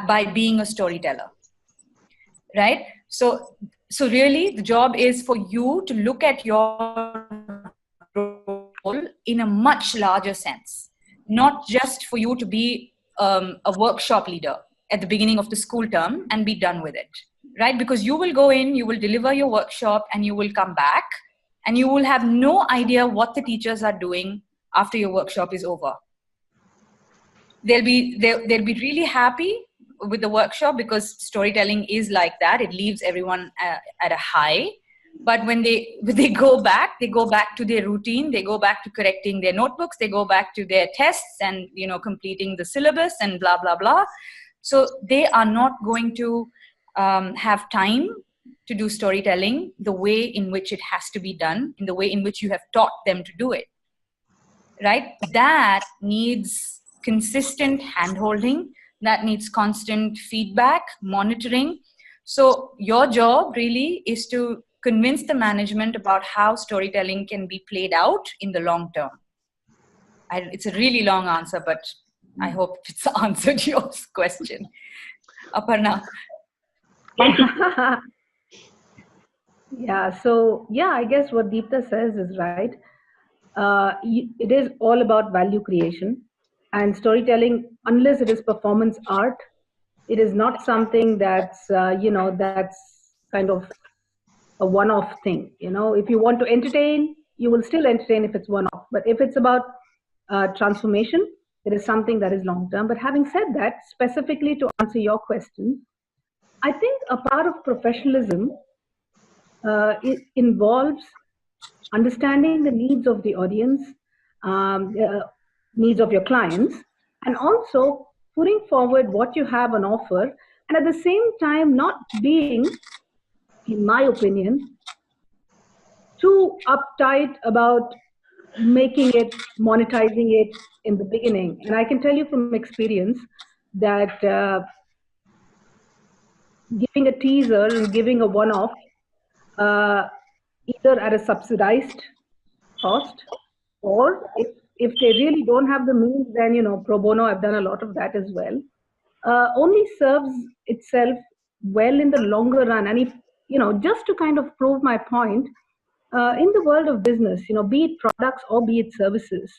by being a storyteller, right? So really the job is for you to look at your role in a much larger sense, not just for you to be a workshop leader at the beginning of the school term and be done with it. Right? Because you will go in, you will deliver your workshop, and you will come back, and you will have no idea what the teachers are doing after your workshop is over. They'll be really happy with the workshop because storytelling is like that. It leaves everyone at a high. But when they go back to their routine. They go back to correcting their notebooks. They go back to their tests and completing the syllabus and blah blah blah. So they are not going to have time to do storytelling the way in which it has to be done, in the way in which you have taught them to do it, right? That needs consistent hand-holding, that needs constant feedback, monitoring. So your job really is to convince the management about how storytelling can be played out in the long term. It's a really long answer, but I hope it's answered your question. Aparna. Yeah, so I guess what Deeptha says is right. It is all about value creation, and storytelling, unless it is performance art, it is not something that's that's kind of a one-off thing. If you want to entertain, you will still entertain if it's one-off. But if it's about transformation, it is something that is long-term. But having said that, specifically to answer your question, I think a part of professionalism it involves understanding the needs of the audience, needs of your clients, and also putting forward what you have on offer, and at the same time not being, in my opinion, too uptight about making it, monetizing it in the beginning. And I can tell you from experience that giving a teaser and giving a one-off, either at a subsidized cost, or if they really don't have the means, then pro bono, I've done a lot of that as well, only serves itself well in the longer run. And if just to kind of prove my point, in the world of business, be it products or be it services,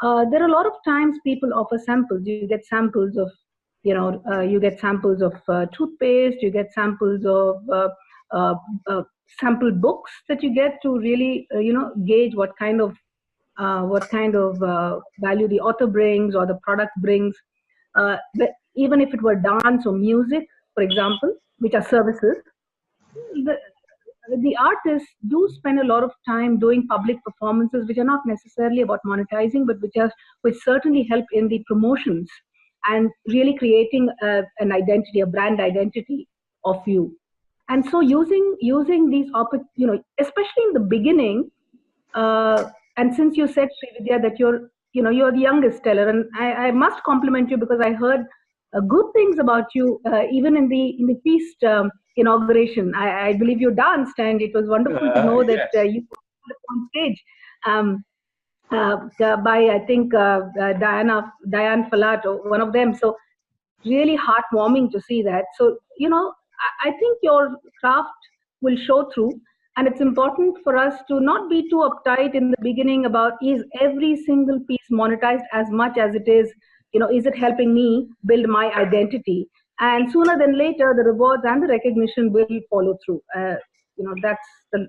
there are a lot of times people offer samples. You get samples of toothpaste, you get samples of sample books that you get to really gauge what kind of value the author brings or the product brings. But even if it were dance or music, for example, which are services, the artists do spend a lot of time doing public performances, which are not necessarily about monetizing, but which certainly help in the promotions and really creating an identity, a brand identity of you. And so using these especially in the beginning, and since you said, Srividya, that you're the youngest teller, and I must compliment you because I heard good things about you even in the feast inauguration. I believe you danced, and it was wonderful to know that you were on stage by, I think, Diane Falat, or one of them. So really heartwarming to see that. So, I think your craft will show through. And it's important for us to not be too uptight in the beginning about, is every single piece monetized as much as it is, is it helping me build my identity? And sooner than later, the rewards and the recognition will follow through. That's the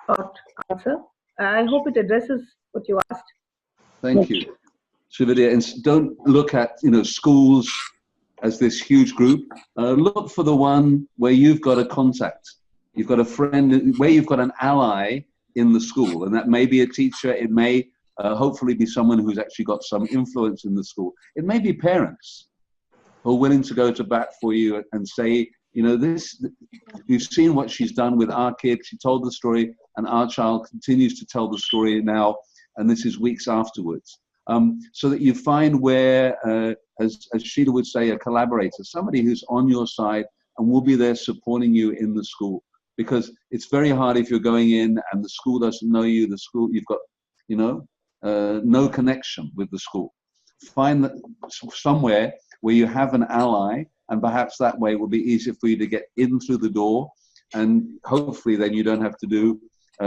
short answer. I hope it addresses what you asked. Thank you. Srividya, and don't look at, schools as this huge group. Look for the one where you've got a contact. You've got a friend, where you've got an ally in the school, and that may be a teacher. It may hopefully be someone who's actually got some influence in the school. It may be parents who are willing to go to bat for you and say, you've seen what she's done with our kid. She told the story, and our child continues to tell the story now, and this is weeks afterwards. So that you find where, as Sheila would say, a collaborator, somebody who's on your side and will be there supporting you in the school. Because it's very hard if you're going in and the school doesn't know you, the school, you've got, no connection with the school. Find that somewhere where you have an ally, and perhaps that way it will be easier for you to get in through the door, and hopefully then you don't have to do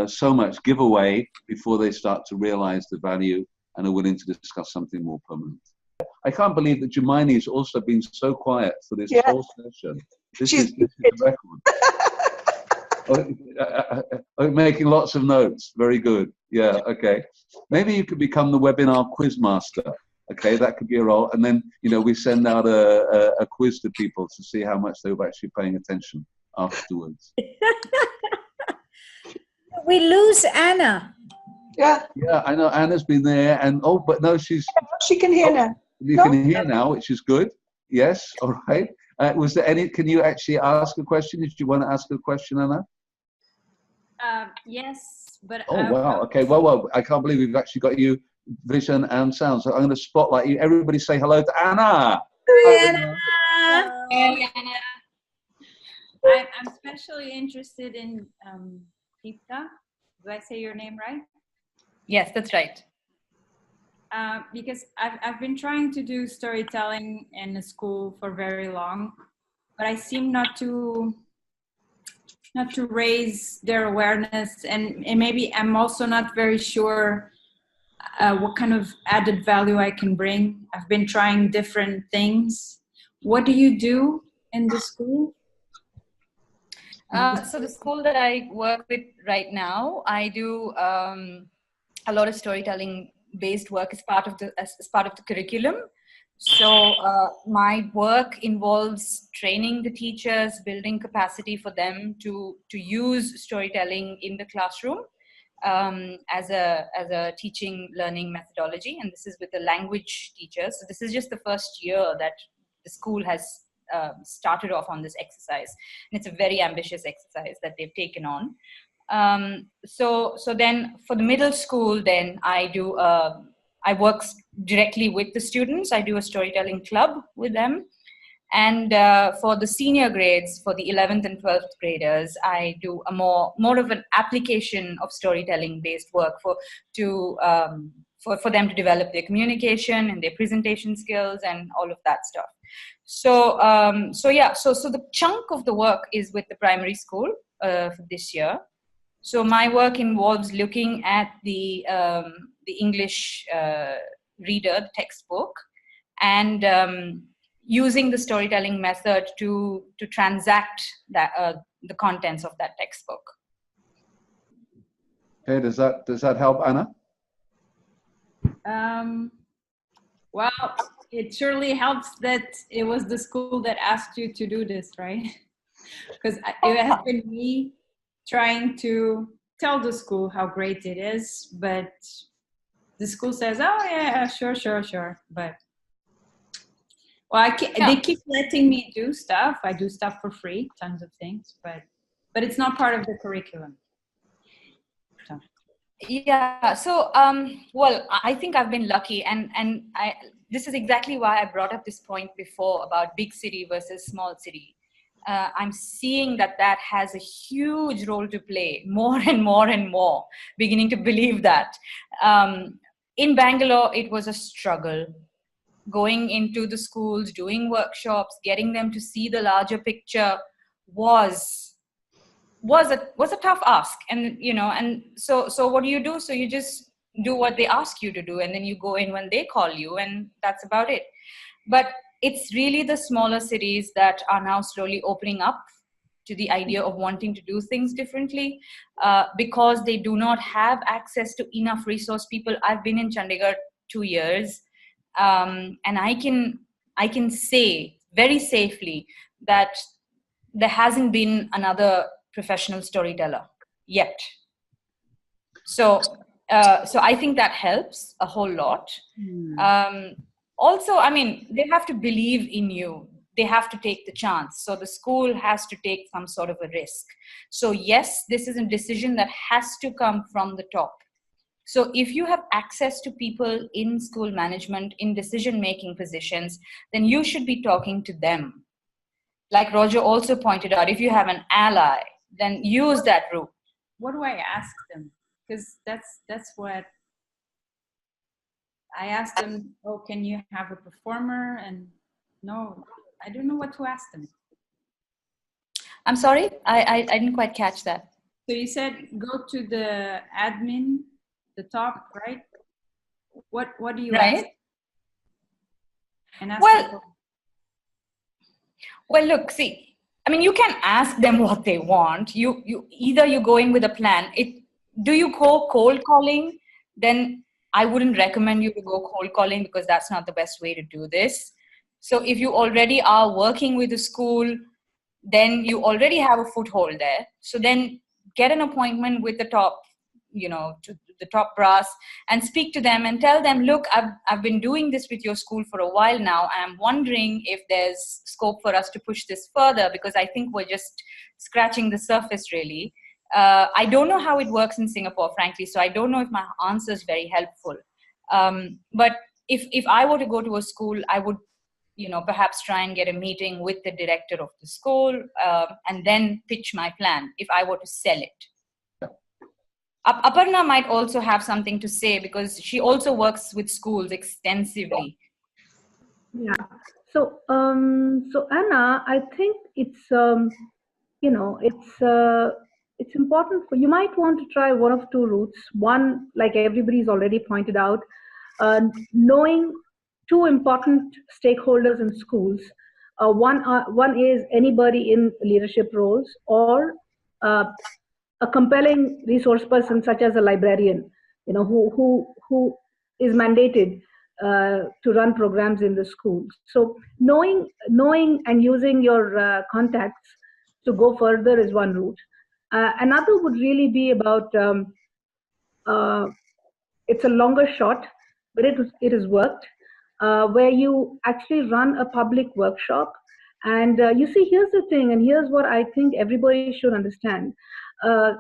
so much giveaway before they start to realize the value and are willing to discuss something more permanent. I can't believe that Jemini has also been so quiet for this whole session. This is a record. Making lots of notes. Very good. Yeah, okay. Maybe you could become the webinar quiz master. Okay, that could be a role. And then, we send out a quiz to people to see how much they were actually paying attention afterwards. We lose Anna. Yeah. Yeah, I know Anna's been there, and but no, she can hear now. You can hear now, which is good. Yes, all right. Was there any? Can you actually ask a question? Did you want to ask a question, Anna? Yes, but oh wow. Okay. Well, I can't believe we've actually got you vision and sound. So I'm going to spotlight you. Everybody, say hello to Anna. Hi, Anna. Hey, Anna. I'm especially interested in Deeptha. Do I say your name right? Yes, that's right. Because I've been trying to do storytelling in a school for very long, but I seem not to raise their awareness, and maybe I'm also not very sure what kind of added value I can bring. I've been trying different things. What do you do in the school? So the school that I work with right now, I do a lot of storytelling based work as part of the curriculum. So my work involves training the teachers, building capacity for them to use storytelling in the classroom as a teaching learning methodology. And this is with the language teachers. So this is just the first year that the school has started off on this exercise. And it's a very ambitious exercise that they've taken on. So then for the middle school, then I work directly with the students. I do a storytelling club with them. And for the senior grades, for the 11th and 12th graders, I do a more of an application of storytelling based work for them to develop their communication and their presentation skills and all of that stuff. So the chunk of the work is with the primary school for this year. So my work involves looking at the English reader, the textbook, and using the storytelling method to transact the contents of that textbook. Okay, does that help, Anna? Well, it surely helps that it was the school that asked you to do this, right? Because it has been me trying to tell the school how great it is, but the school says, "Oh yeah, sure," but well, they keep letting me do stuff. I do stuff for free, tons of things, but it's not part of the curriculum. So. Yeah. So, well, I think I've been lucky, and this is exactly why I brought up this point before about big city versus small city. I'm seeing that has a huge role to play, more and more and more, beginning to believe that. In Bangalore, it was a struggle. Going into the schools, doing workshops, getting them to see the larger picture was a tough ask. And so what do? So you just do what they ask you to do, and then you go in when they call you, and that's about it. But it's really the smaller cities that are now slowly opening up to the idea of wanting to do things differently, because they do not have access to enough resource people. I've been in Chandigarh 2 years, and I can say very safely that there hasn't been another professional storyteller yet. So I think that helps a whole lot. Also, I mean, they have to believe in you. They have to take the chance. So the school has to take some sort of a risk. So yes, this is a decision that has to come from the top. So if you have access to people in school management, in decision-making positions, then you should be talking to them. Like Roger also pointed out, if you have an ally, then use that route. What do I ask them? Because that's what I asked them. Oh, can you have a performer? And no, I don't know what to ask them. I'm sorry, I didn't quite catch that. So you said go to the admin, the top, right? What do you ask? And ask people. Well, look, see, I mean, you can ask them what they want. You either go in with a plan. Do you go cold calling? Then I wouldn't recommend you to go cold calling, because that's not the best way to do this. So if you already are working with a school, then you already have a foothold there. So then get an appointment with the top, to the top brass, and speak to them and tell them, look, I've been doing this with your school for a while now. I'm wondering if there's scope for us to push this further, because I think we're just scratching the surface, really. I don't know how it works in Singapore, frankly, so I don't know if my answer is very helpful. But if I were to go to a school, I would, perhaps try and get a meeting with the director of the school, and then pitch my plan if I were to sell it. Aparna might also have something to say, because she also works with schools extensively. Yeah. So Anna, I think it's it's important you might want to try one of two routes. One, like everybody's already pointed out, knowing two important stakeholders in schools. One is anybody in leadership roles, or a compelling resource person such as a librarian, who is mandated to run programs in the schools. So knowing and using your contacts to go further is one route. Another would really be about it's a longer shot, but it has worked, where you actually run a public workshop. And you see, here's the thing, and here's what I think everybody should understand.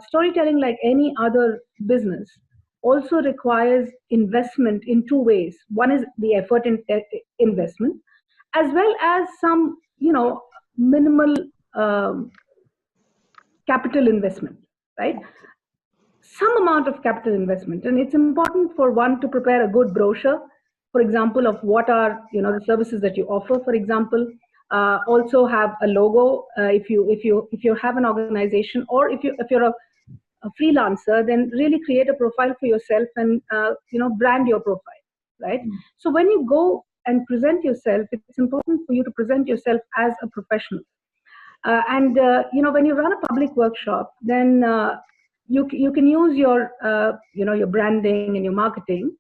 Storytelling, like any other business, also requires investment in two ways. One is the effort in investment, as well as some, minimal capital investment, right? Some amount of capital investment. And it's important for one to prepare a good brochure, for example, of what are, the services that you offer, for example. Also have a logo if you have an organization, or if you're a freelancer, then really create a profile for yourself and brand your profile, right? So when you go and present yourself, it's important for you to present yourself as a professional. And when you run a public workshop, then you can use your your branding and your marketing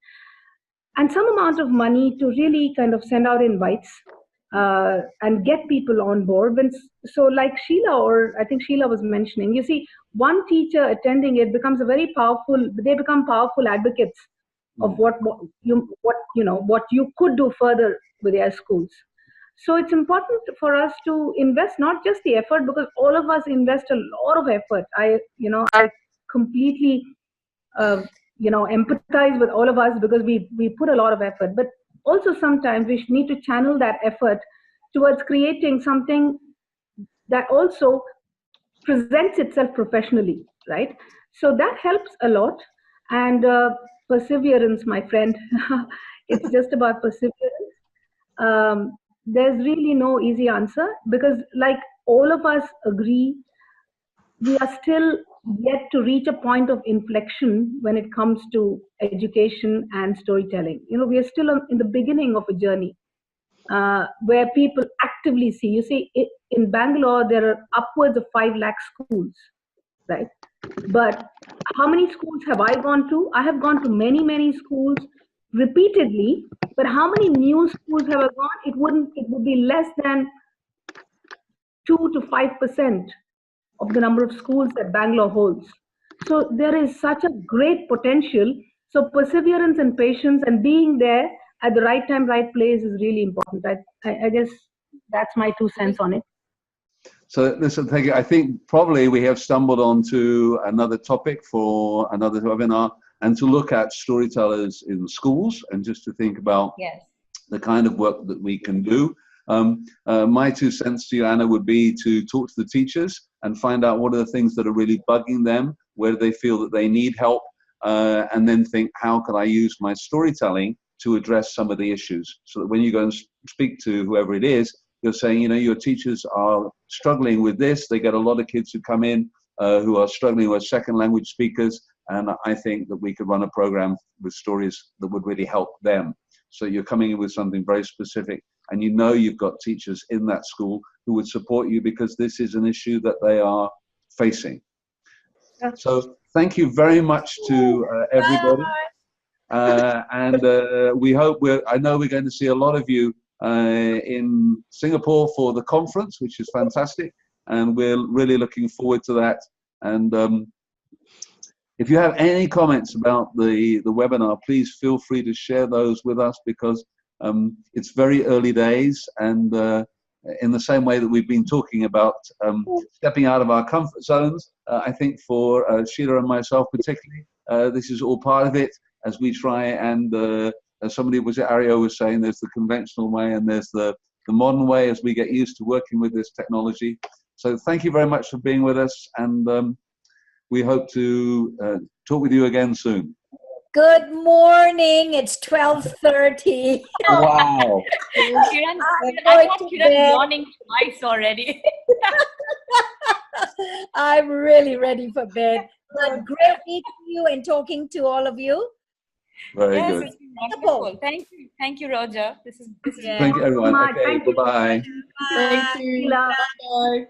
and some amount of money to really kind of send out invites and get people on board. So like Sheila, or I think Sheila was mentioning, you see, one teacher attending it becomes a very powerful, they become powerful advocates of what you could do further with their schools. So it's important for us to invest not just the effort, because all of us invest a lot of effort. I completely empathize with all of us, because we put a lot of effort, but also sometimes we need to channel that effort towards creating something that also presents itself professionally, right? So that helps a lot. And perseverance, my friend. It's just about perseverance. There's really no easy answer, because like all of us agree, we are still yet to reach a point of inflection when it comes to education and storytelling. We are still in the beginning of a journey where people actively see. You see, in Bangalore, there are upwards of 5 lakh schools, right? But how many schools have I gone to? I have gone to many, many schools repeatedly. But how many new schools have I gone? It would be less than 2 to 5% of the number of schools that Bangalore holds. So there is such a great potential. So perseverance and patience and being there at the right time, right place is really important. I guess that's my 2 cents on it. So listen, thank you. I think probably we have stumbled onto another topic for another webinar, and to look at storytellers in schools, and just to think about the kind of work that we can do. My 2 cents to you, Anna, would be to talk to the teachers and find out what are the things that are really bugging them, where do they feel that they need help, and then think, how can I use my storytelling to address some of the issues, so that when you go and speak to whoever it is, you're saying, your teachers are struggling with this. They get a lot of kids who come in who are struggling with second language speakers, and I think that we could run a program with stories that would really help them. So you're coming in with something very specific, and you've got teachers in that school who would support you, because this is an issue that they are facing. So thank you very much to everybody. And we hope I know we're going to see a lot of you in Singapore for the conference, which is fantastic, and we're really looking forward to that. And if you have any comments about the webinar, please feel free to share those with us, because it's very early days, and in the same way that we've been talking about stepping out of our comfort zones, I think for Sheila and myself particularly, this is all part of it, as we try and as Ariyo was saying, there's the conventional way and there's the modern way, as we get used to working with this technology. So thank you very much for being with us, and we hope to talk with you again soon. Good morning. It's 12:30. Wow. I thought Kiran's yawning twice already. I'm really ready for bed. But great meeting you and talking to all of you. Very good. It's wonderful. Thank you, Roger. This is Thank you, everyone. Okay, bye-bye. Thank you. Bye.